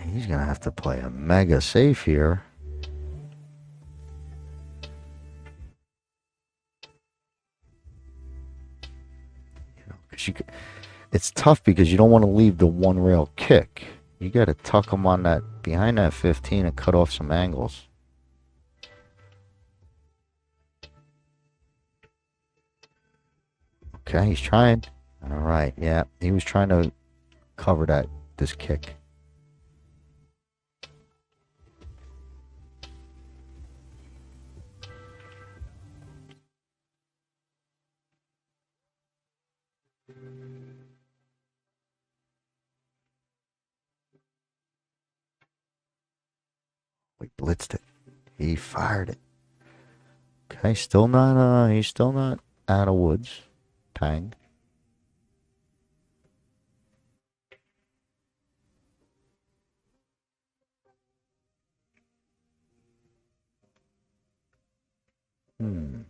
He's going to have to play a mega safe here. You know, 'cause it's tough because you don't want to leave the one rail kick. You got to tuck him on that behind that 15 and cut off some angles. Okay, he's trying. All right, yeah, he was trying to cover this kick. We blitzed it. He fired it. Okay, he's still not out of woods. Peng. Hmm.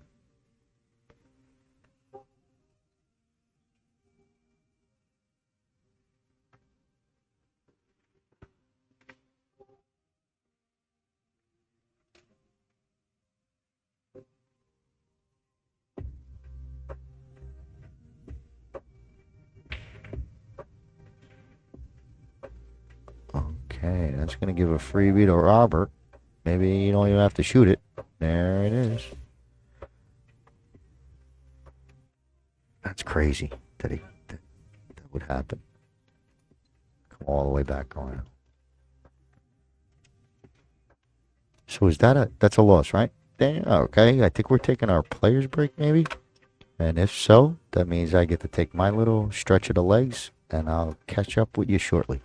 Okay, that's going to give a freebie to Robert. Maybe you don't even have to shoot it. There it is. That's crazy that would happen. Come all the way back around. So that's a loss, right? Damn, okay, I think we're taking our players break maybe. And if so, that means I get to take my little stretch of the legs and I'll catch up with you shortly.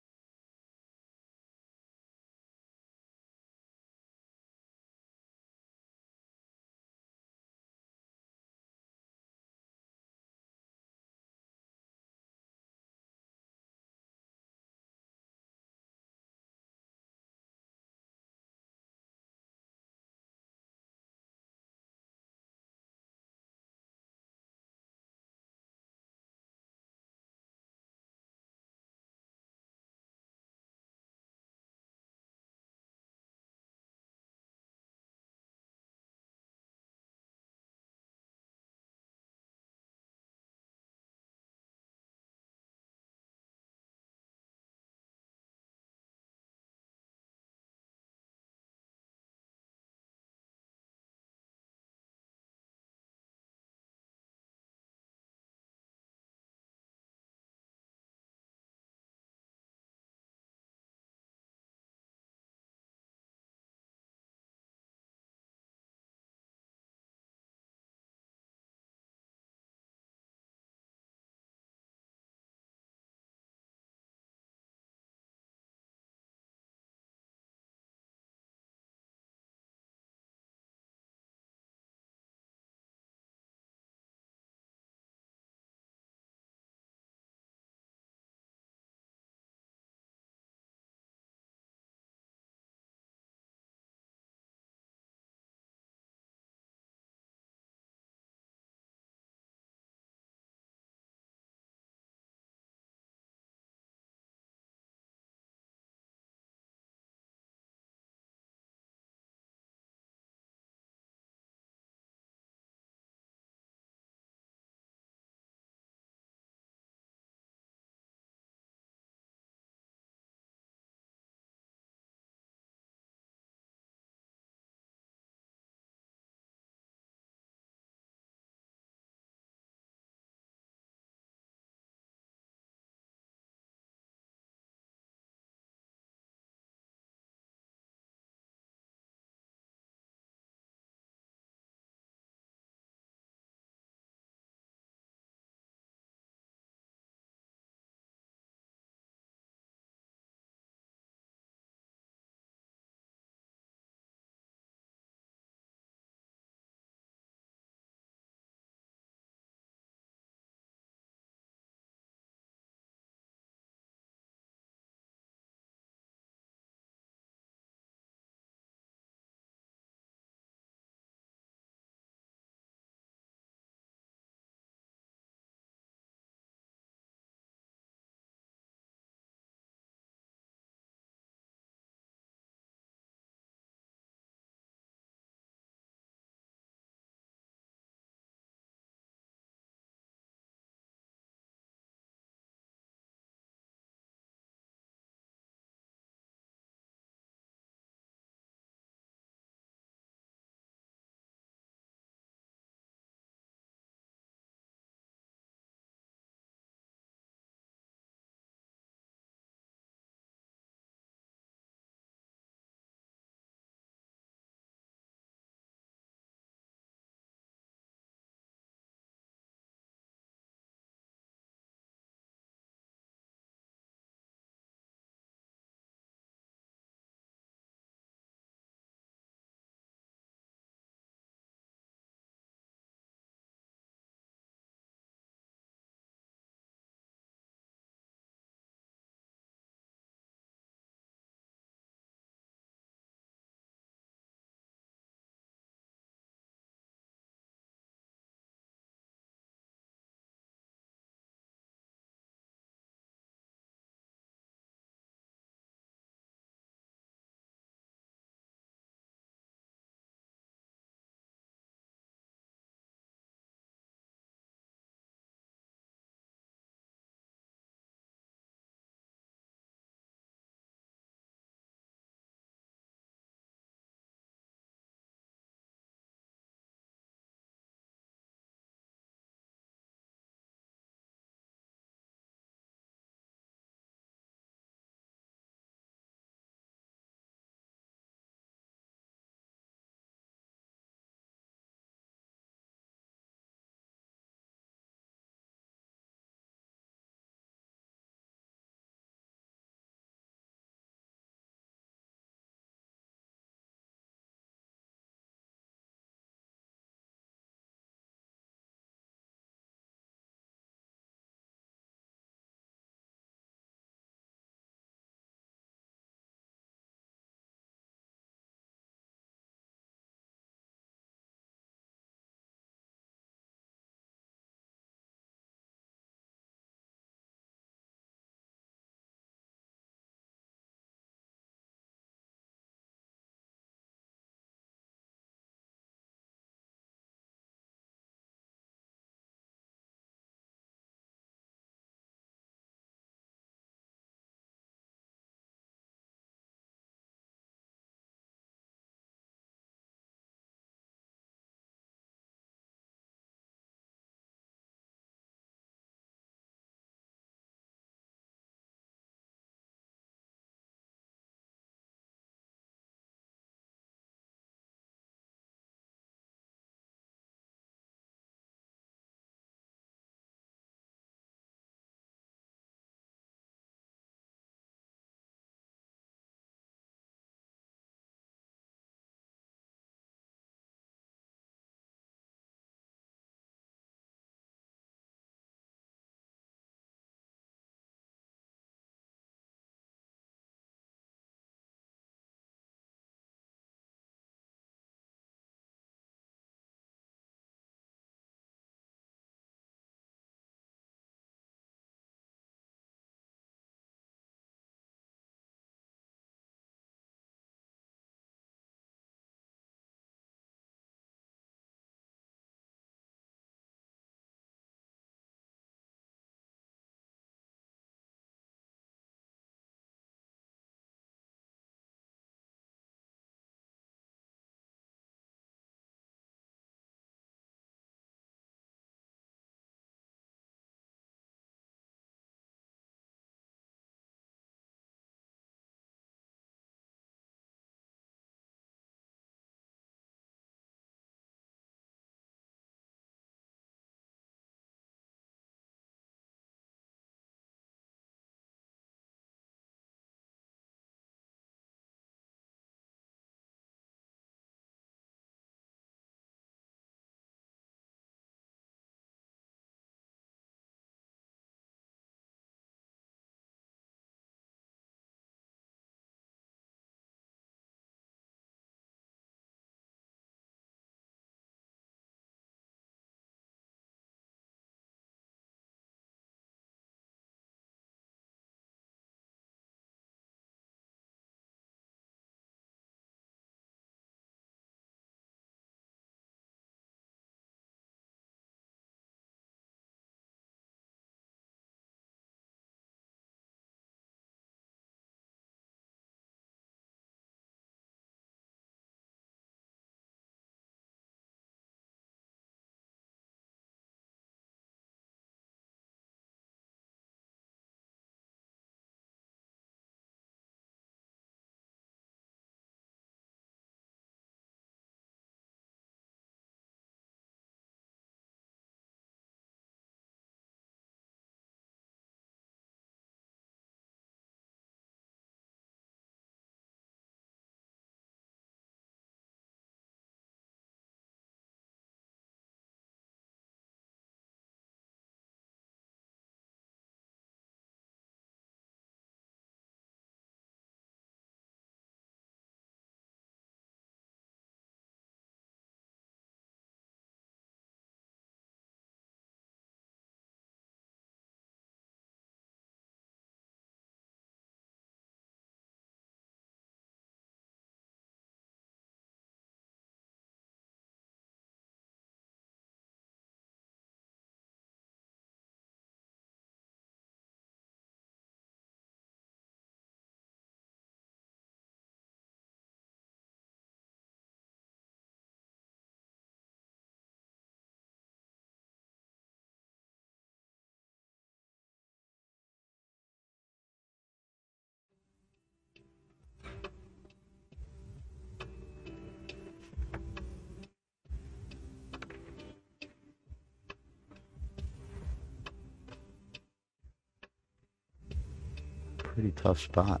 Pretty tough spot.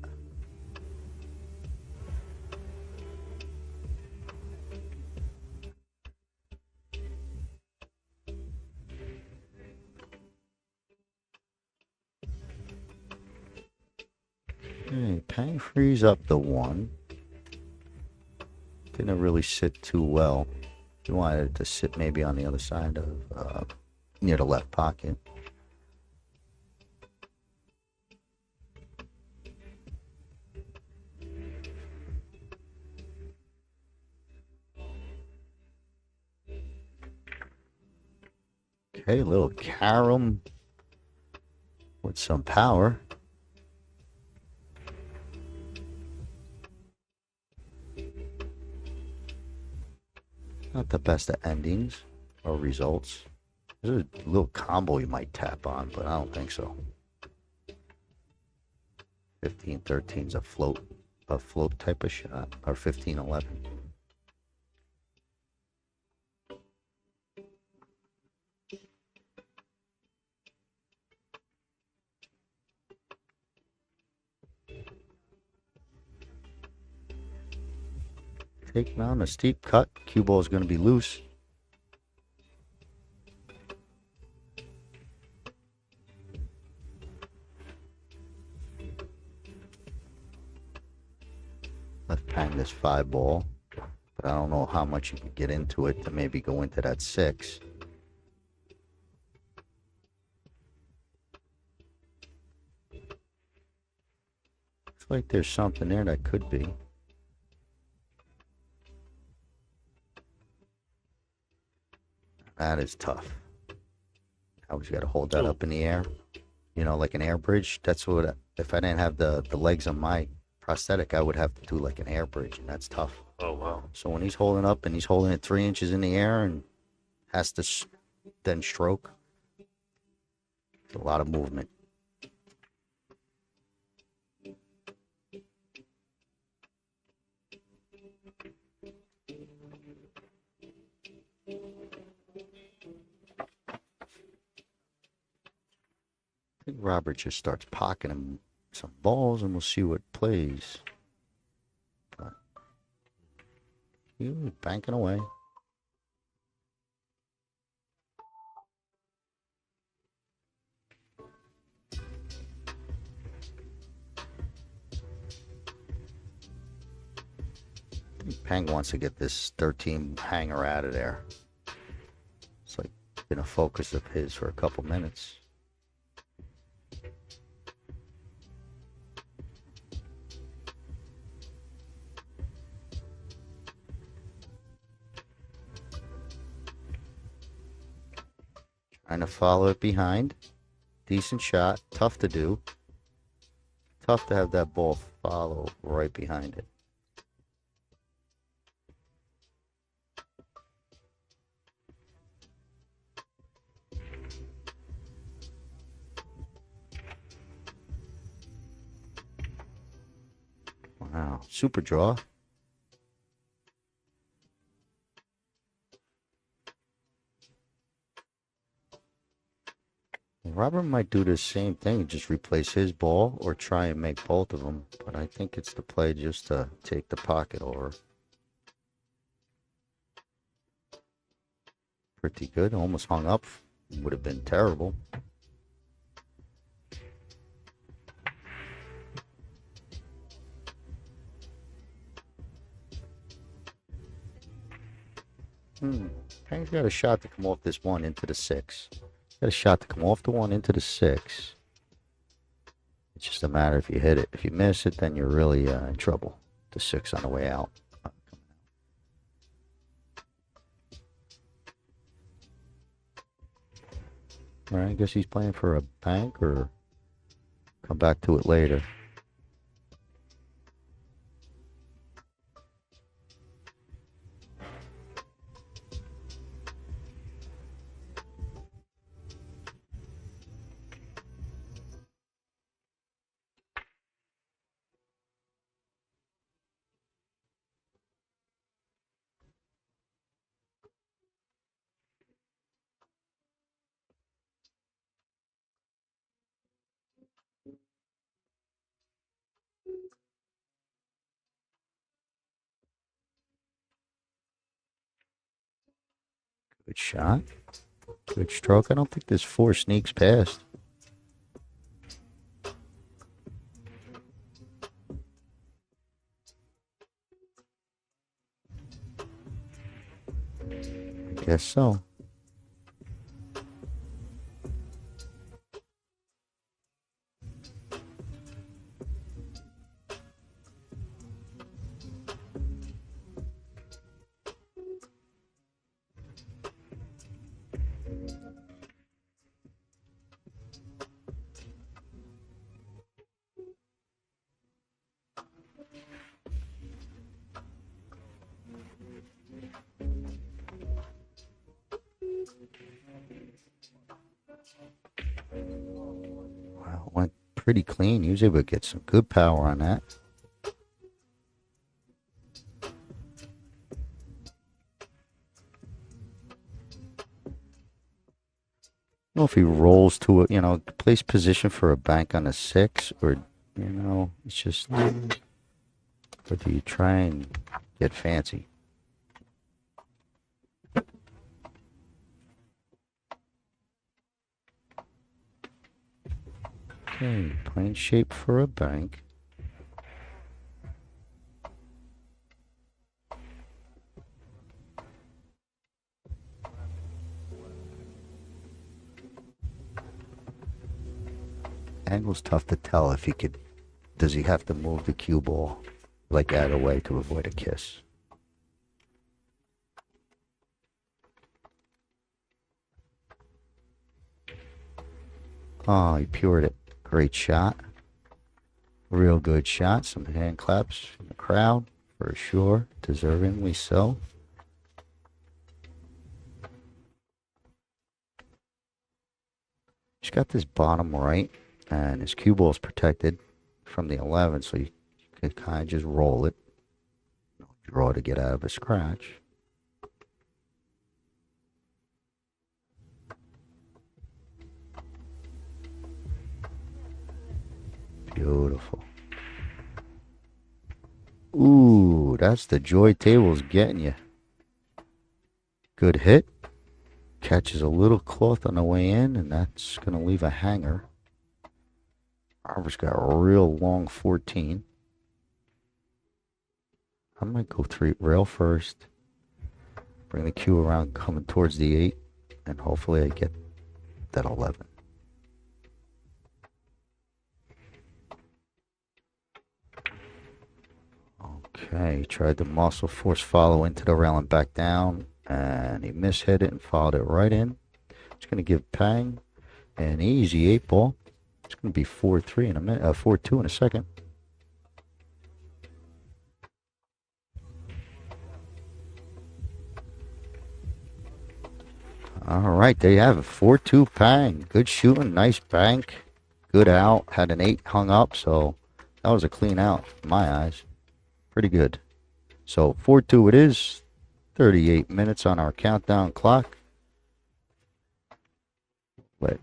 Hey, Peng frees up the one. Didn't really sit too well. He wanted it to sit maybe on the other side of, near the left pocket. Okay, a little carom with some power. Not the best of endings or results. There's a little combo you might tap on, but I don't think so. 15-13 is a float type of shot, or 15-11. Taking on a steep cut. Cue ball is going to be loose. Left Peng this 5 ball, but I don't know how much you can get into it to maybe go into that 6. Looks like there's something there that could be. That is tough. I always got to hold that up in the air. You know, like an air bridge. That's what, if I didn't have the legs on my prosthetic, I would have to do like an air bridge, and that's tough. Oh, wow. So when he's holding up and he's holding it 3 inches in the air and has to then stroke, it's a lot of movement. I think Robert just starts pocketing some balls and we'll see what plays. But he was banking away. I think Peng wants to get this 13 hanger out of there. It's like been a focus of his for a couple minutes. Trying to follow it behind. Decent shot. Tough to do. Tough to have that ball follow right behind it. Wow. Super draw. Robert might do the same thing, just replace his ball or try and make both of them. But I think it's the play just to take the pocket over. Pretty good. Almost hung up. Would have been terrible. Peng's got a shot to come off this 1 into the 6. Got a shot to come off the 1 into the 6. It's just a matter if you hit it. If you miss it, then you're really in trouble. The 6 on the way out. All right, I guess he's playing for a bank or come back to it later. Good shot. Good stroke. I don't think there's 4 sneaks past. I guess so. Wow, went pretty clean. He was able to get some good power on that. I don't know if he rolls to it, place position for a bank on a 6, or, it's just, or do you try and get fancy? Okay, playing shape for a bank. Angle's tough to tell if he could. Does he have to move the cue ball like out of the way to avoid a kiss? Oh, he pured it. Great shot. Real good shot. Some hand claps from the crowd for sure. Deservingly so. He's got this bottom right, and his cue ball is protected from the 11, so you can kind of just roll it. Draw to get out of a scratch. Beautiful. Ooh, that's the joy tables getting you. Good hit. Catches a little cloth on the way in, and that's going to leave a hanger. Robert's got a real long 14. I might go 3 rail first. Bring the cue around coming towards the 8, and hopefully I get that 11. Okay, he tried to muscle force follow into the rail and back down, and he mishit it and followed it right in. It's going to give Peng an easy 8 ball. It's going to be 4-3 in a minute, 4-2 in a second. All right, there you have it. 4-2 Peng. Good shooting, nice bank, good out. Had an 8 hung up, so that was a clean out in my eyes. Pretty good. So 4-2 it is. 38 minutes on our countdown clock. Let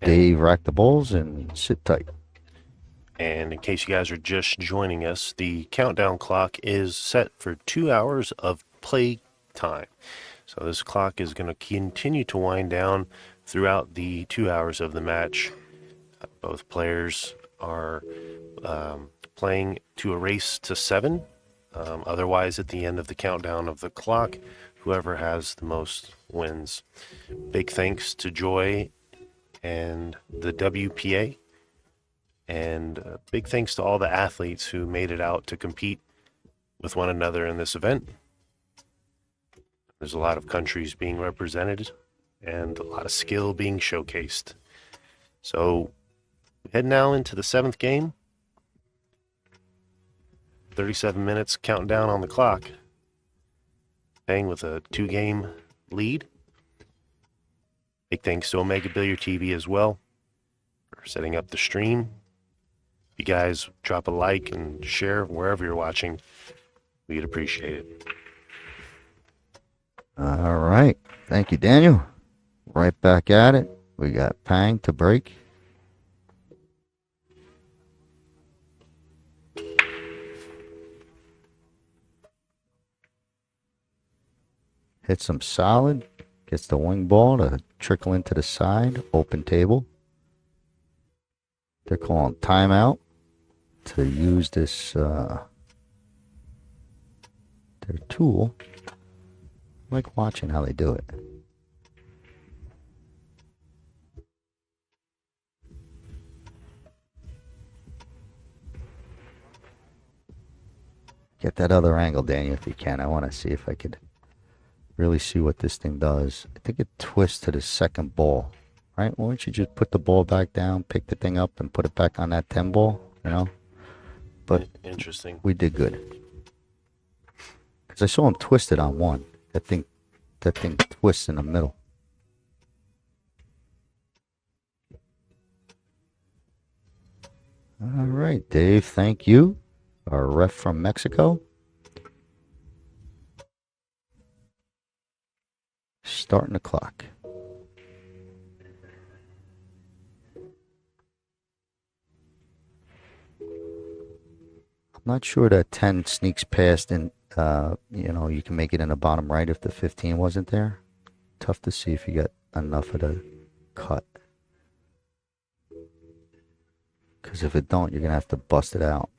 Dave rack the balls and sit tight. And in case you guys are just joining us, the countdown clock is set for 2 hours of play time. So this clock is going to continue to wind down throughout the 2 hours of the match. Both players are playing to a race to 7. Otherwise, at the end of the countdown of the clock, whoever has the most wins. Big thanks to Joy and the WPA. And big thanks to all the athletes who made it out to compete with one another in this event. There's a lot of countries being represented and a lot of skill being showcased. So, head now into the 7th game. 37 minutes counting down on the clock. Peng with a 2-game lead. Big thanks to Omega Billiard TV as well for setting up the stream. If you guys drop a like and share wherever you're watching, we'd appreciate it. All right. Thank you, Daniel. Right back at it. We got Peng to break. Hit some solid. Gets the wing ball to trickle into the side. Open table. They're calling timeout to use this, their tool. I like watching how they do it. Get that other angle, Daniel, if you can. I want to see if I could really see what this thing does. I think it twists to the second ball, right? Why don't you just put the ball back down, pick the thing up, and put it back on that 10 ball, you know? But interesting. We did good. Because I saw him twist it on one. That thing twists in the middle. All right, Dave, thank you. Our ref from Mexico. Starting the clock. I'm not sure that 10 sneaks past and, you can make it in the bottom right if the 15 wasn't there. Tough to see if you get enough of the cut. Because if it don't, you're going to have to bust it out.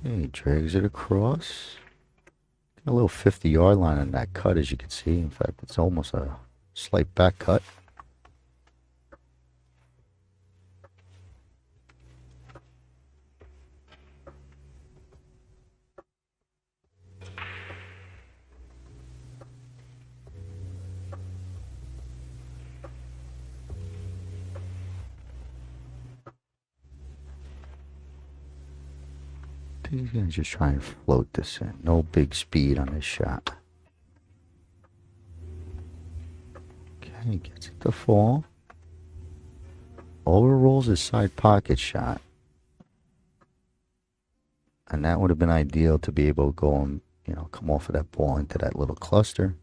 Okay, drags it across. A little 50-yard line on that cut, as you can see. In fact, it's almost a slight back cut. He's going to just try and float this in. No big speed on this shot. Okay, gets it to fall. Overrolls his side pocket shot. And that would have been ideal to be able to go and, come off of that ball into that little cluster.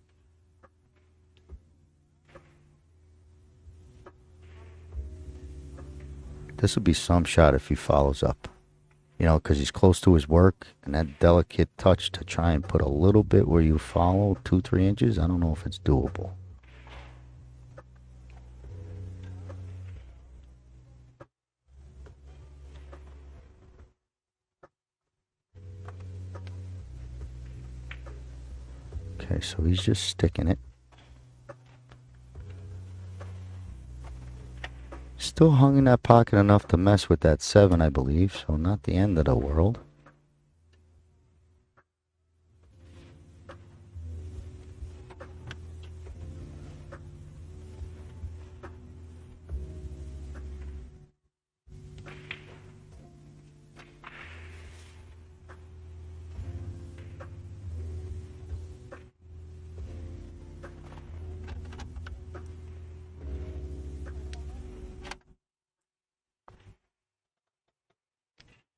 This would be some shot if he follows up. Because he's close to his work, and that delicate touch to try and put a little bit where you follow 2-3 inches, I don't know if it's doable. Okay, so he's just sticking it. Still hung in that pocket enough to mess with that 7, I believe, so not the end of the world.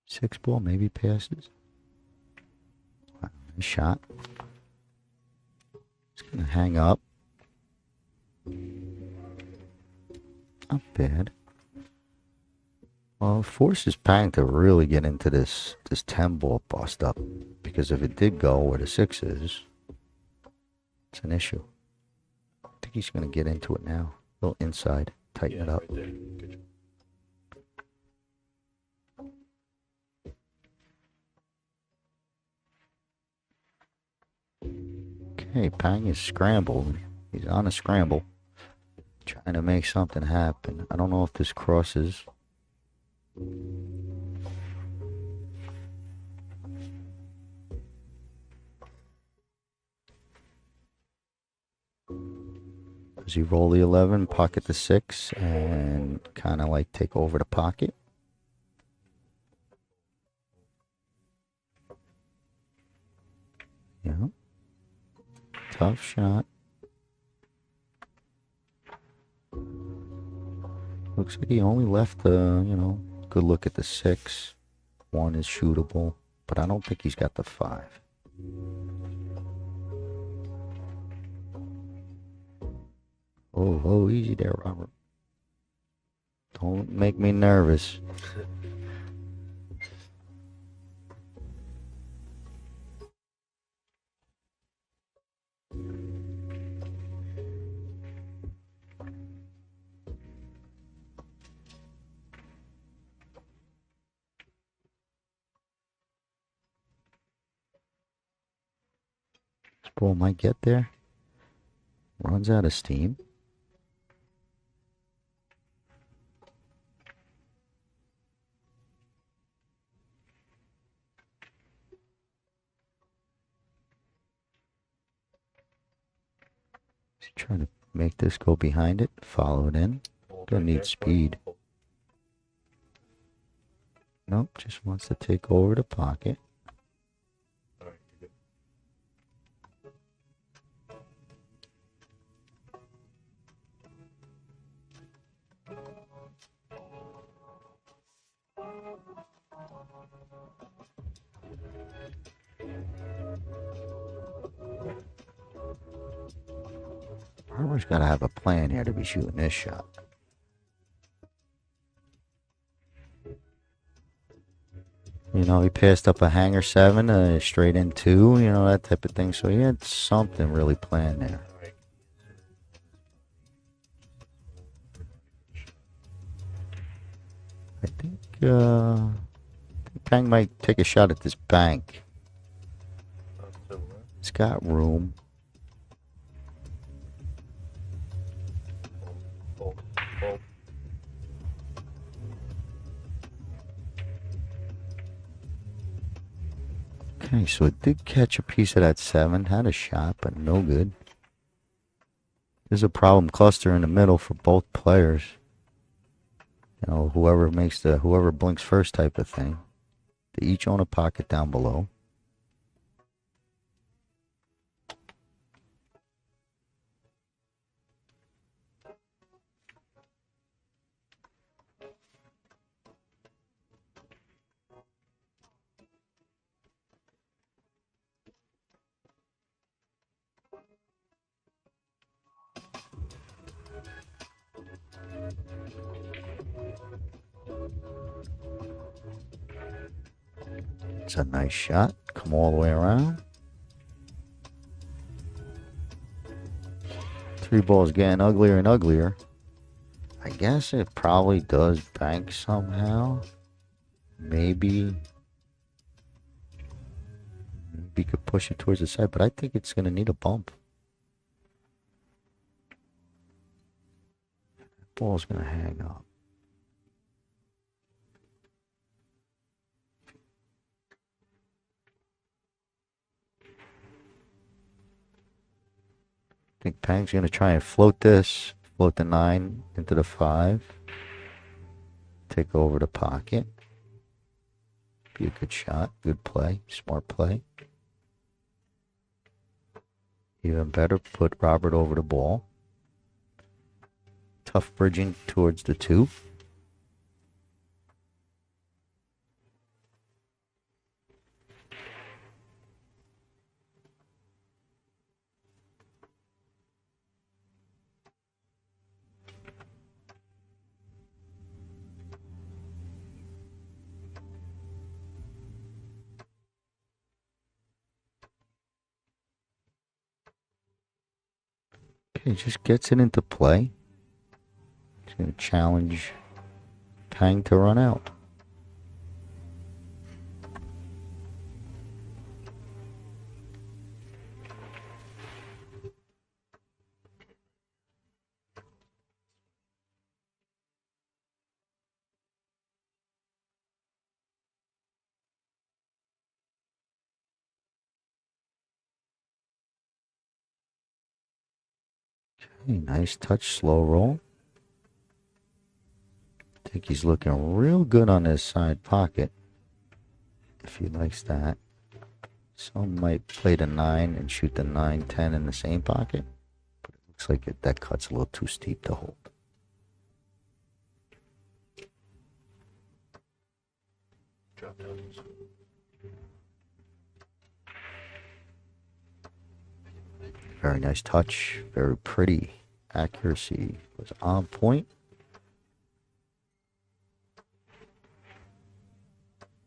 Six ball maybe passes. Nice shot. It's going to hang up. Not bad. Well, it forces Peng to really get into this 10 ball bust up. Because if it did go where the 6 is, it's an issue. I think he's going to get into it now. A little inside. Tighten it up. Right there. Good job. Okay, Peng is scrambled. He's on a scramble. Trying to make something happen. I don't know if this crosses. Does he roll the 11, pocket the 6, and kind of like take over the pocket? Yeah. Tough shot. Looks like he only left the, good look at the 6. 1 is shootable, but I don't think he's got the 5. Oh, easy there, Robert. Don't make me nervous. This ball might get there. Runs out of steam. He's trying to make this go behind it. Follow it in. Gonna need speed. Nope, just wants to take over the pocket. Harper's got to have a plan here to be shooting this shot. He passed up a hanger 7, straight in 2, that type of thing. So he had something really planned there. I think Peng might take a shot at this bank. It's got room. Okay, so it did catch a piece of that 7. Had a shot, but no good. There's a problem cluster in the middle for both players. Whoever blinks first type of thing. They each own a pocket down below. It's a nice shot. Come all the way around. 3 balls getting uglier and uglier. I guess it probably does bank somehow. Maybe could push it towards the side, but I think it's going to need a bump. That ball's going to hang up. I think Peng's going to try and float this. Float the 9 into the 5. Take over the pocket. Be a good shot. Good play. Smart play. Even better, put Robert over the ball. Tough bridging towards the 2. Okay, just gets it into play. He's going to challenge Peng to run out. Okay, nice touch, slow roll. I think he's looking real good on his side pocket, if he likes that. Some might play the 9 and shoot the 9-10 in the same pocket, but it looks like that cut's a little too steep to hold. Very nice touch. Very pretty. Accuracy was on point.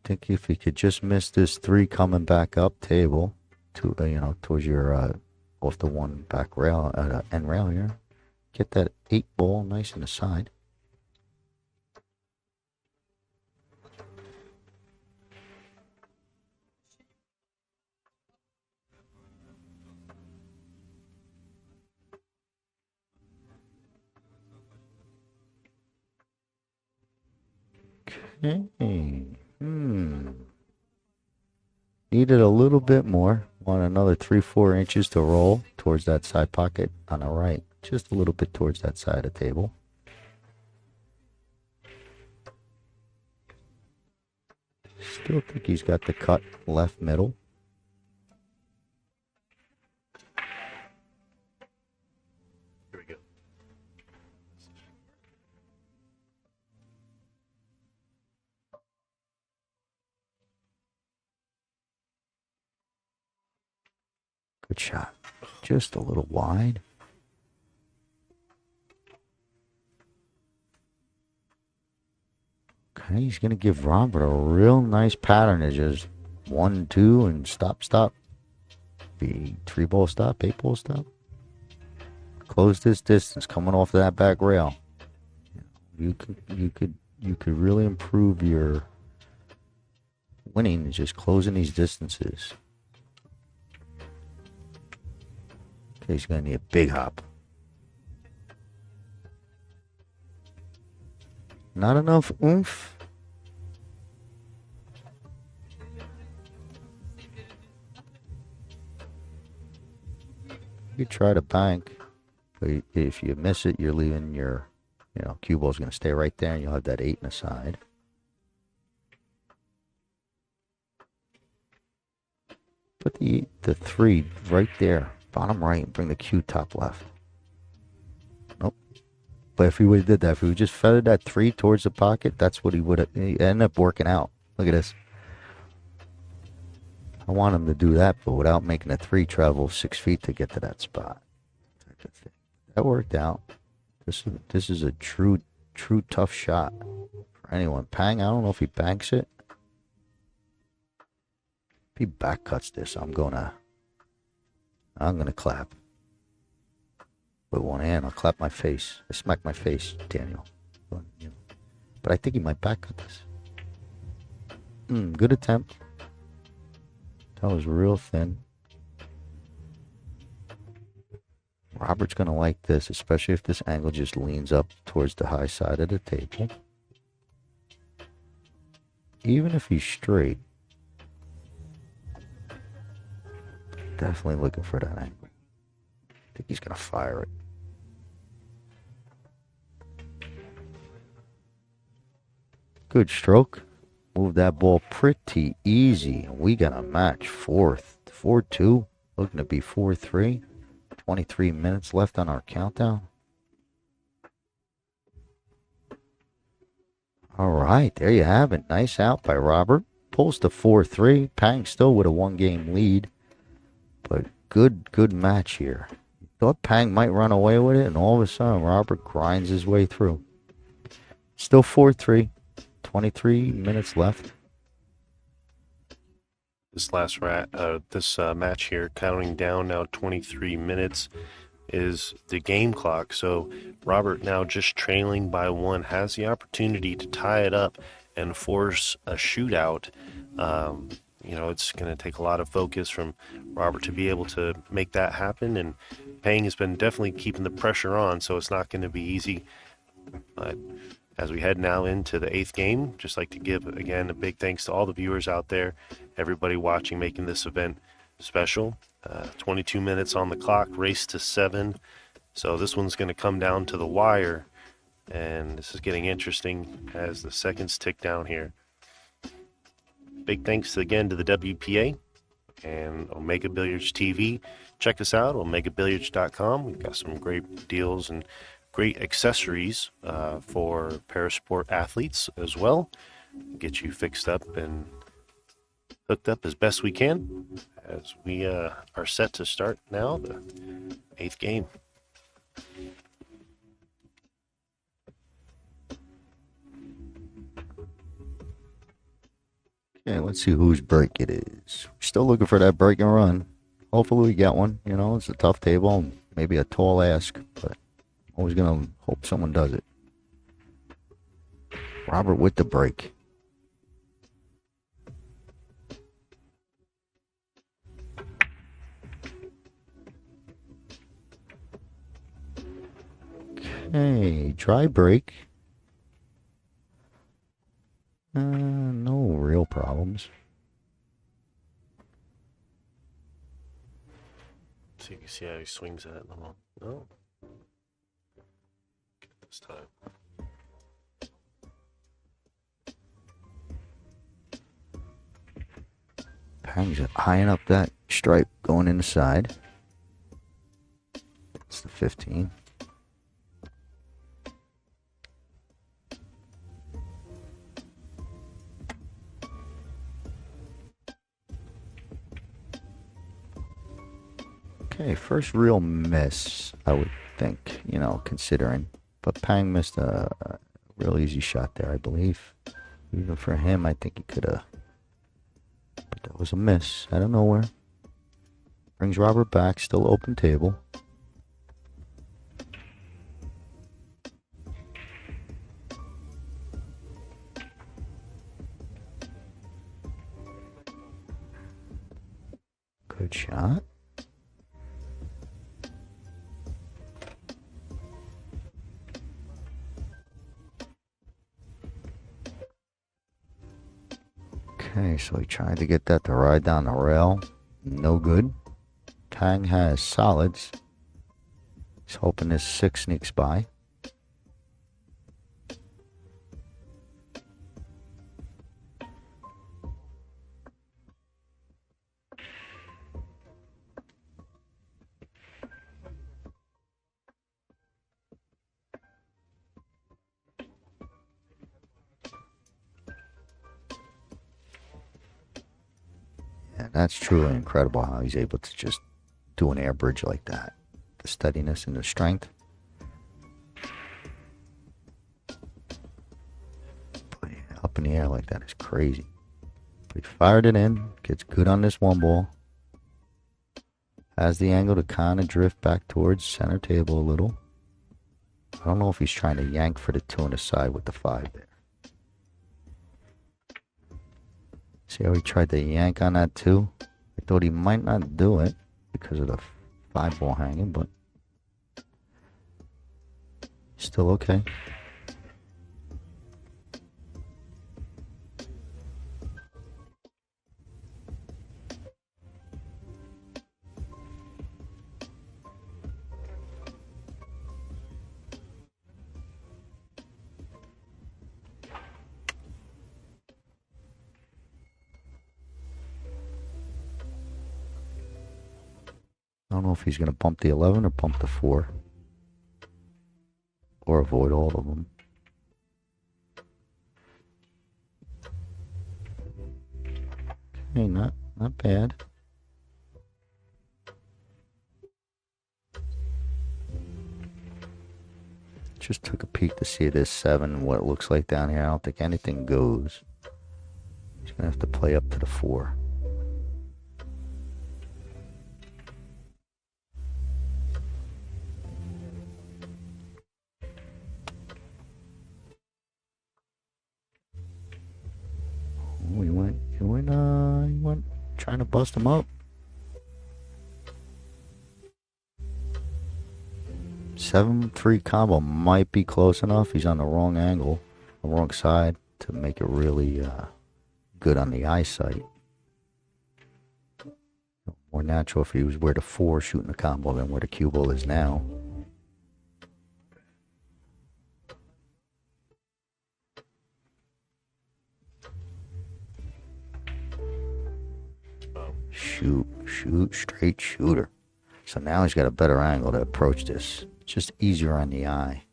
Think if he could just miss this 3 coming back up table to towards your off the one back rail end rail here, get that 8 ball nice in the side. Okay. Needed a little bit more. Want another 3-4 inches to roll towards that side pocket on the right. Just a little bit towards that side of the table. Still think he's got the cut left middle. Here we go. Good shot. Just a little wide. Okay, he's going to give Robert a real nice pattern of just 1, 2, and stop, stop. Be 3 ball stop, 8 ball stop. Close this distance coming off that back rail. You could really improve your winning just closing these distances. Okay, he's going to need a big hop. Not enough oomph. You could try to bank, but if you miss it, you're leaving your, cue ball's going to stay right there, and you'll have that 8 in the side. Put the 3 right there, bottom right, and bring the cue top left. Nope. But if he would have did that, if he would just feathered that 3 towards the pocket, that's what he would have. He ended up working out. Look at this. I want him to do that, but without making a 3 travel 6 feet to get to that spot. That worked out. This is a true tough shot for anyone. Peng, I don't know if he banks it. If he back cuts this, I'm gonna clap. With one hand, I'll clap my face. I smack my face, Daniel. But I think he might back cut this. Good attempt. That was real thin. Robert's going to like this, especially if this angle just leans up towards the high side of the table. Even if he's straight, definitely looking for that angle. I think he's going to fire it. Good stroke. Move that ball pretty easy. We got a match 4-2. Looking to be 4-3. 23 minutes left on our countdown. All right, there you have it. Nice out by Robert. Pulls to 4-3. Peng still with a 1-game lead. But good match here. Thought Peng might run away with it, and all of a sudden Robert grinds his way through. Still 4-3. 23 minutes left. This match here, counting down now 23 minutes, is the game clock. So Robert, now just trailing by 1, has the opportunity to tie it up and force a shootout. It's going to take a lot of focus from Robert to be able to make that happen. And Peng has been definitely keeping the pressure on, so it's not going to be easy. But as we head now into the 8th game, just like to give, again, a big thanks to all the viewers out there, everybody watching, making this event special. 22 minutes on the clock, race to 7. So this one's going to come down to the wire, and this is getting interesting as the seconds tick down here. Big thanks again to the WPA and Omega Billiards TV. Check us out, omegabilliards.com. We've got some great deals and great accessories for parasport athletes as well. get you fixed up and hooked up as best we can as we are set to start now the 8th game. Okay, let's see whose break it is. Still looking for that break and run. Hopefully we get one. You know, it's a tough table. Maybe a tall ask, but always going to hope someone does it. Robert with the break. Okay, dry break. No real problems. So you can see how he swings that little. No. This time. Peng's eyeing up that stripe going in the side. It's the 15. Okay, first real miss, I would think, you know, considering. But Peng missed a real easy shot there, I believe. Even for him, I think he could have. But that was a miss out of nowhere. Brings Robert back, still open table. Good shot. Okay, so he tried to get that to ride down the rail. No good. Peng has solids. He's hoping this 6 sneaks by. Yeah, that's truly incredible how he's able to just do an air bridge like that. The steadiness and the strength. Putting it up in the air like that is crazy. But he fired it in. Gets good on this one ball. Has the angle to kind of drift back towards center table a little. I don't know if he's trying to yank for the 2 on the side with the 5 there. See how he tried to yank on that 2? I thought he might not do it because of the 5 ball hanging, but still okay. I don't know if he's going to bump the 11 or bump the 4. Or avoid all of them. Okay, not bad. Just took a peek to see this 7, what it looks like down here. I don't think anything goes. He's going to have to play up to the 4. He went trying to bust him up. 7-3 combo might be close enough. He's on the wrong angle, the wrong side to make it really good on the eyesight. More natural if he was where the 4 shooting the combo than where the cue ball is now. Shoot, straight shooter. So now he's got a better angle to approach this. It's just easier on the eye.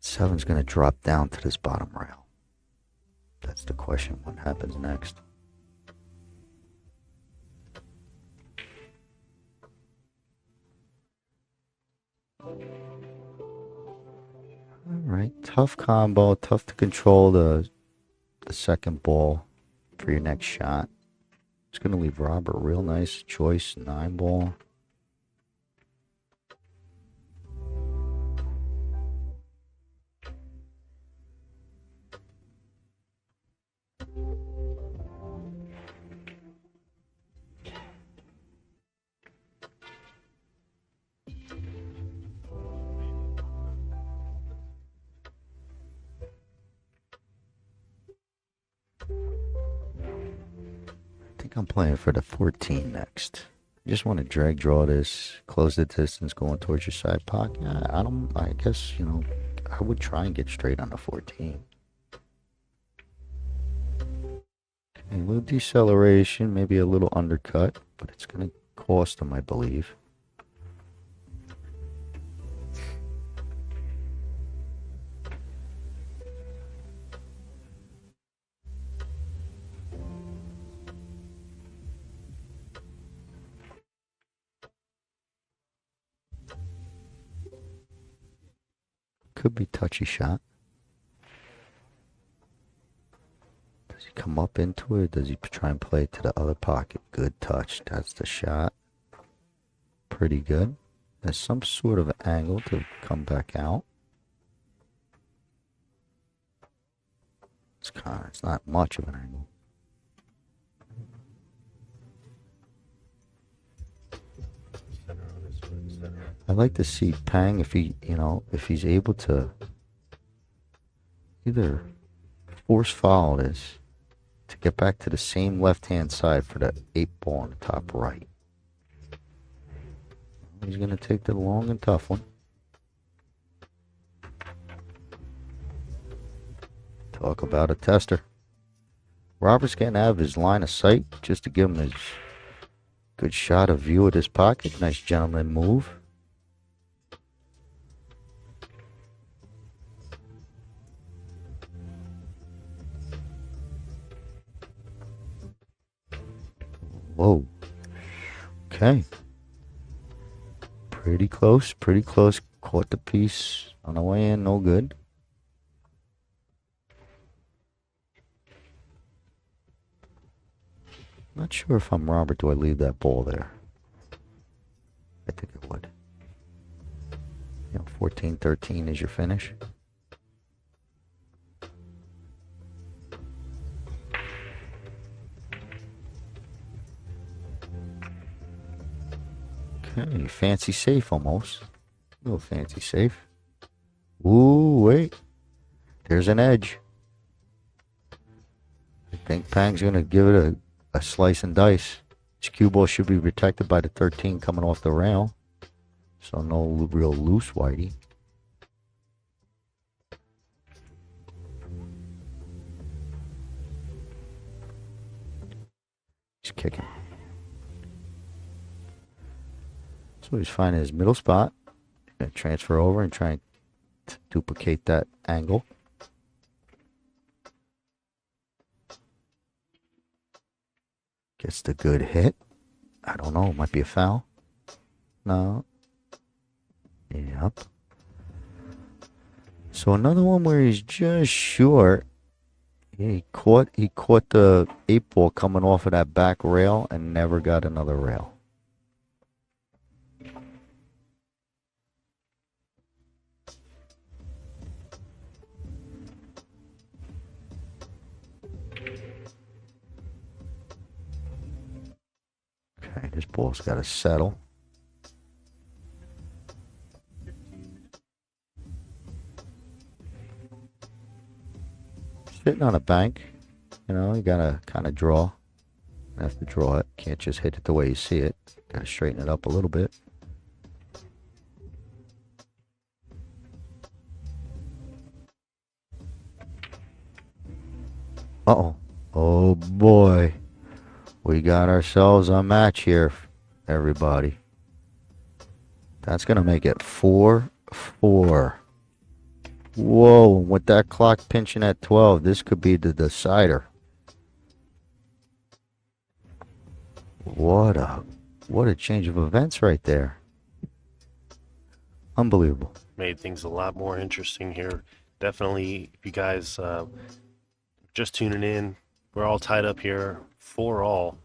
Seven's going to drop down to this bottom rail. That's the question. What happens next? Alright, tough combo, tough to control the second ball for your next shot. It's going to leave Robert real nice choice, 9 ball. I think I'm playing for the 14 next. You just want to drag draw this, close the distance going towards your side pocket. I guess, you know, I would try and get straight on the 14. Okay, a little deceleration, maybe a little undercut, but it's going to cost them, I believe. Could be touchy shot. Does he come up into it, or does he try and play it to the other pocket? Good touch. That's the shot. Pretty good. There's some sort of angle to come back out. It's not much of an angle. I'd like to see Peng if he's able to either force foul this to get back to the same left-hand side for the 8 ball on the top right. He's going to take the long and tough one. Talk about a tester. Robert's getting out of his line of sight just to give him his good shot of view of this pocket. Nice gentleman move. Whoa. Okay. Pretty close, pretty close. Caught the piece on the way in, no good. Not sure if I'm Robert, do I leave that ball there? I think I would. 14-13 is your finish. Okay, fancy safe almost. A little fancy safe. Ooh, wait. There's an edge. I think Peng's going to give it a slice and dice. His cue ball should be protected by the 13 coming off the rail. So no real loose whitey. He's kicking. So he's finding his middle spot. Going to transfer over and try and duplicate that angle. Gets the good hit. I don't know. Might be a foul. No. Yep. So another one where he's just short. He caught the 8 ball coming off of that back rail and never got another rail. Okay, this ball's got to settle. Sitting on a bank, you gotta kind of draw. You have to draw it. Can't just hit it the way you see it. Gotta straighten it up a little bit. Uh-oh. Oh, boy. We got ourselves a match here, everybody. That's going to make it 4-4. Whoa, with that clock pinching at 12, this could be the decider. What a change of events right there. Unbelievable. Made things a lot more interesting here. Definitely, if you guys just tuning in, we're all tied up here 4-all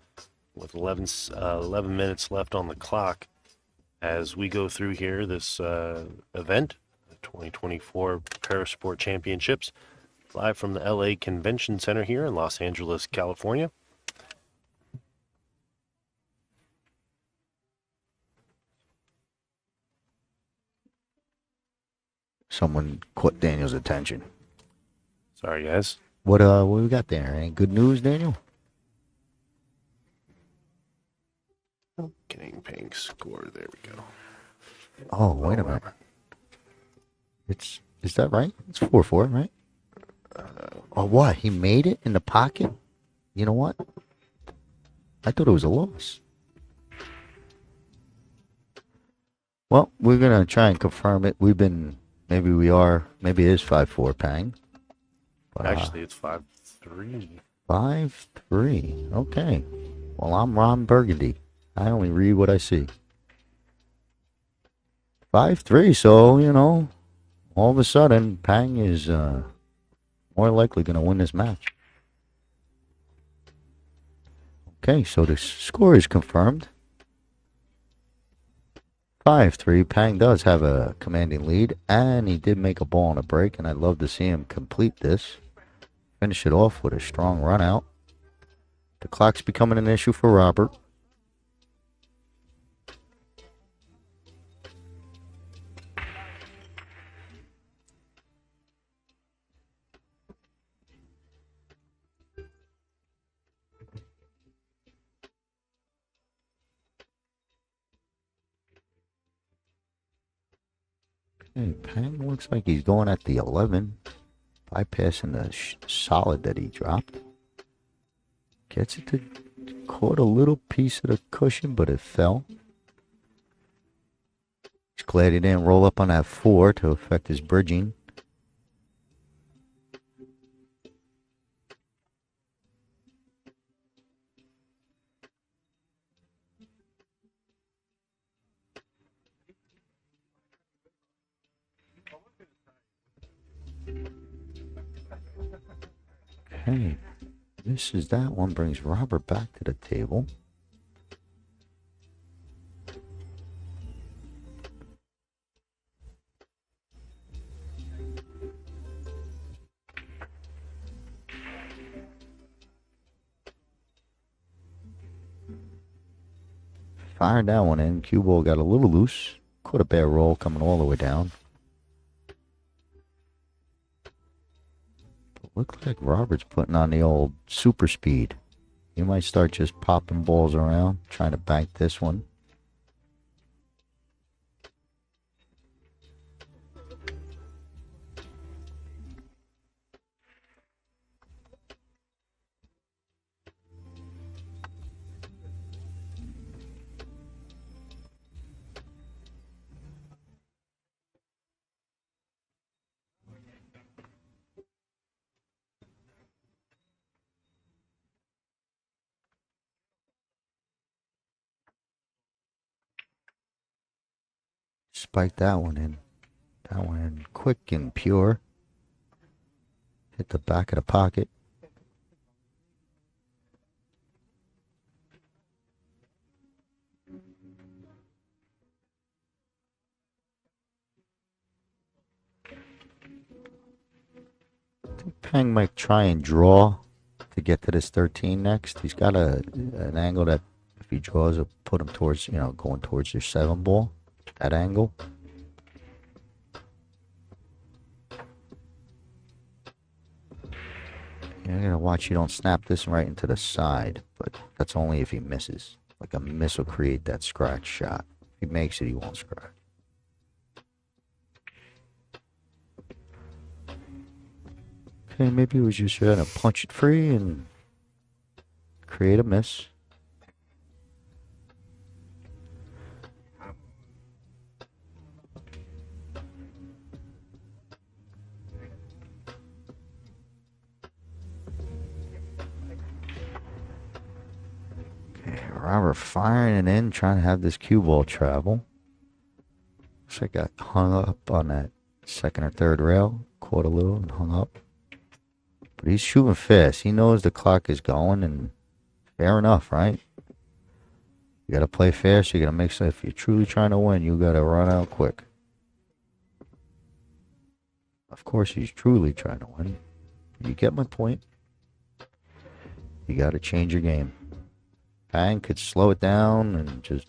with 11 minutes left on the clock as we go through here this event, the 2024 Parasport Championships, live from the LA Convention Center here in Los Angeles, California. Someone caught Daniel's attention. Sorry, guys. What we got there? Any good news, Daniel? Getting Peng score. There we go. Oh, wait a minute. Is that right? It's 4-4, right? Oh, what? He made it in the pocket? You know what? I thought it was a loss. Well, we're gonna try and confirm it. Maybe it is 5-4, Peng. But, Actually, it's 5-3. 5-3. Okay. Well, I'm Ron Burgundy. I only read what I see. 5-3. So all of a sudden, Peng is more likely going to win this match. Okay, so the score is confirmed. 5-3. Peng does have a commanding lead, and he did make a ball on a break, and I'd love to see him complete this. Finish it off with a strong run out. The clock's becoming an issue for Robert. Hey, Peng looks like he's going at the 11, bypassing the solid that he dropped. Gets it to caught a little piece of the cushion, but it fell. He's glad he didn't roll up on that 4 to affect his bridging. Okay, that one brings Robert back to the table. Fired that one in. Cue ball got a little loose. Caught a bad roll coming all the way down. But looks like Robert's putting on the old super speed. He might start just popping balls around, trying to bank this one. Spiked that one in. That one in quick and pure. Hit the back of the pocket. Peng might try and draw to get to this 13 next. He's got an angle that if he draws, it'll put him towards, going towards your 7 ball. That angle. You're going to watch you don't snap this right into the side, but that's only if he misses. Like a miss will create that scratch shot. If he makes it, he won't scratch. Okay, maybe he was just trying to punch it free and create a miss. Robert firing it in, trying to have this cue ball travel. Looks like I got hung up on that second or third rail. Caught a little and hung up. But he's shooting fast. He knows the clock is going, and fair enough, right? You got to play fast. You got to make sure if you're truly trying to win, you got to run out quick. Of course, he's truly trying to win. You get my point. You got to change your game. Peng could slow it down and just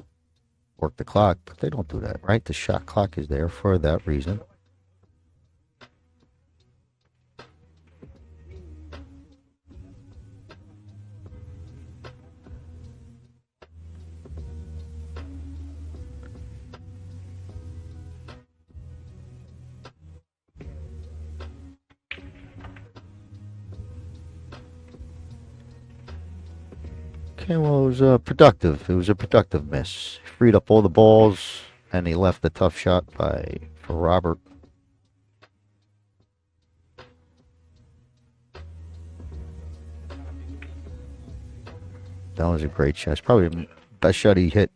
work the clock, but they don't do that, right? The shot clock is there for that reason. Okay, well, it was productive. It was a productive miss. He freed up all the balls, and he left a tough shot for Robert. That was a great shot. It's probably the best shot he hit.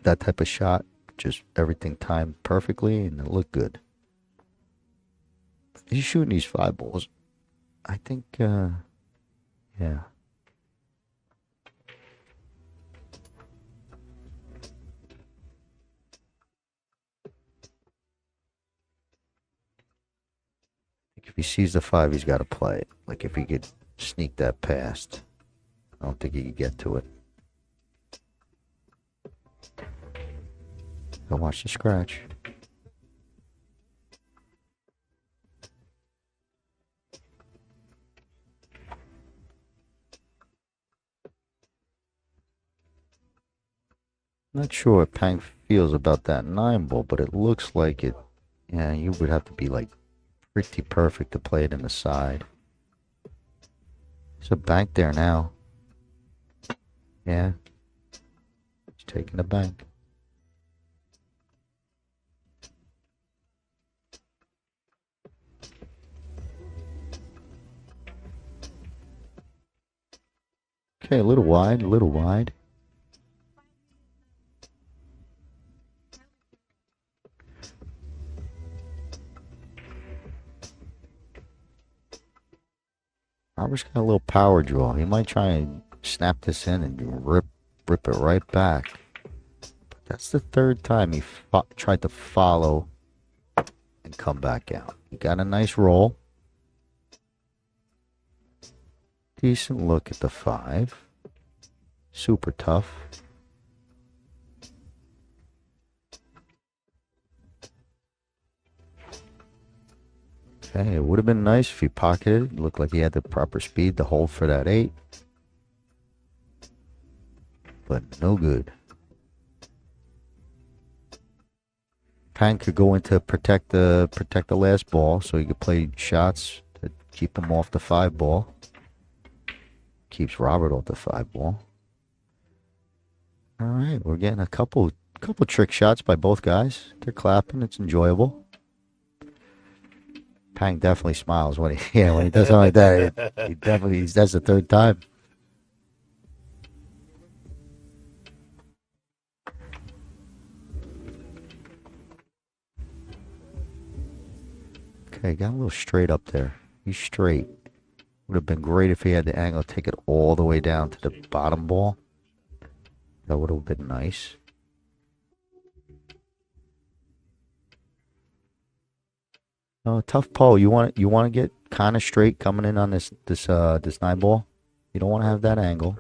That type of shot, just everything timed perfectly, and it looked good. He's shooting these 5 balls. I think, yeah. If he sees the 5, he's got to play it. Like if he could sneak that past, I don't think he could get to it. Go watch the scratch. Not sure what Peng feels about that 9 ball, but it looks like it. Yeah, you would have to be like pretty perfect to play it in the side. There's a bank there now. Yeah. He's taking the bank. Okay, a little wide, a little wide. Robert's got a little power draw. He might try and snap this in and rip it right back. But that's the 3rd time he tried to follow and come back out. He got a nice roll. Decent look at the 5. Super tough. Okay, it would have been nice if he pocketed. It looked like he had the proper speed to hold for that 8. But no good. Peng could go into protect the last ball, so he could play shots to keep him off the 5 ball. Keeps Robert off the 5 ball. All right, we're getting a couple trick shots by both guys. They're clapping. It's enjoyable. Peng definitely smiles when he does something like that. That's the 3rd time. Okay, got a little straight up there. He's straight. Would have been great if he had the angle to take it all the way down to the bottom ball. That would have been nice. Tough pull. You want to get kind of straight coming in on this 9 ball. You don't want to have that angle.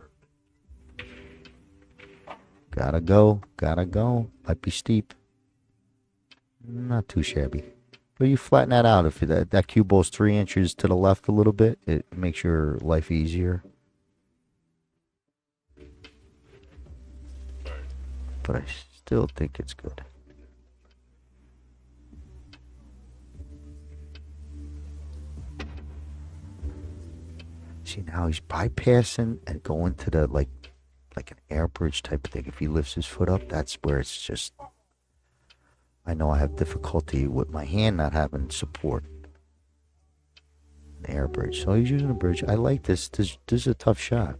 Gotta go. Might be steep. Not too shabby. But you flatten that out. If that cue ball's 3 inches to the left a little bit, it makes your life easier. But I still think it's good. See, now he's bypassing and going to the like an air bridge type of thing. If he lifts his foot up, that's where it's just. I know I have difficulty with my hand not having support. The air bridge. So he's using a bridge. I like this. This is a tough shot.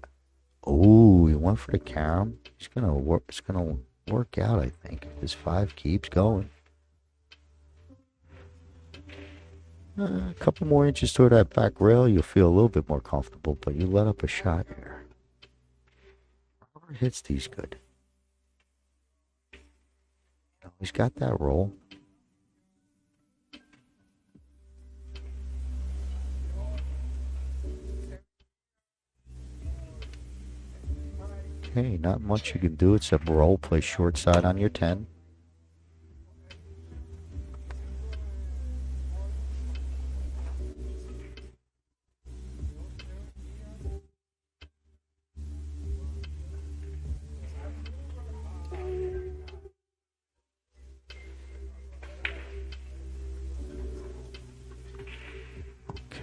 Oh, he went for the carom. He's gonna work. It's gonna work out, I think. If this 5 keeps going. A couple more inches toward that back rail, you'll feel a little bit more comfortable, but you let up a shot here. Robert hits these good. He's got that roll. Okay, not much you can do except roll, play short side on your 10.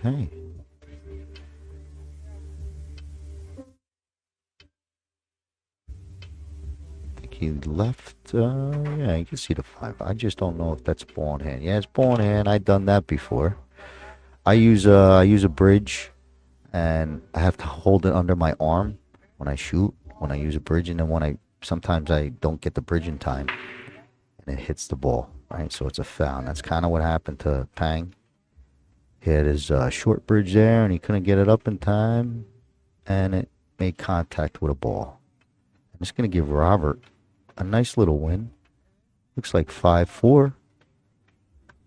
Okay. I think he left, yeah, you can see the 5. I just don't know if that's ball in hand. Yeah, it's ball in hand. I've done that before. I use a bridge, and I have to hold it under my arm when I shoot, when I use a bridge, and then sometimes I don't get the bridge in time, and it hits the ball, right? So it's a foul. And that's kind of what happened to Peng. He had his short bridge there, and he couldn't get it up in time, and it made contact with a ball. I'm just going to give Robert a nice little win. Looks like 5-4.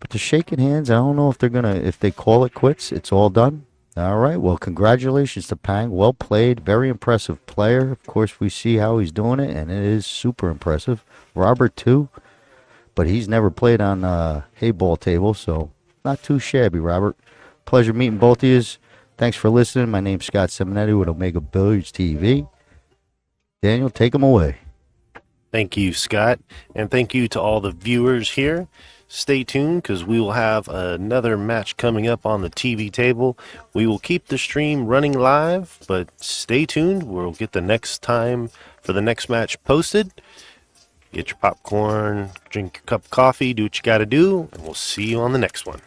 But the shaking hands, I don't know if they call it quits. It's all done. All right, well, congratulations to Peng. Well played. Very impressive player. Of course, we see how he's doing it, and it is super impressive. Robert, too, but he's never played on Heyball table, so not too shabby, Robert. Pleasure meeting both of you. Thanks for listening. My name's Scott Simonetti with Omega Billiards TV. Daniel, take them away. Thank you, Scott. And thank you to all the viewers here. Stay tuned because we will have another match coming up on the TV table. We will keep the stream running live, but stay tuned. We'll get the next time for the next match posted. Get your popcorn, drink your cup of coffee, do what you got to do, and we'll see you on the next one.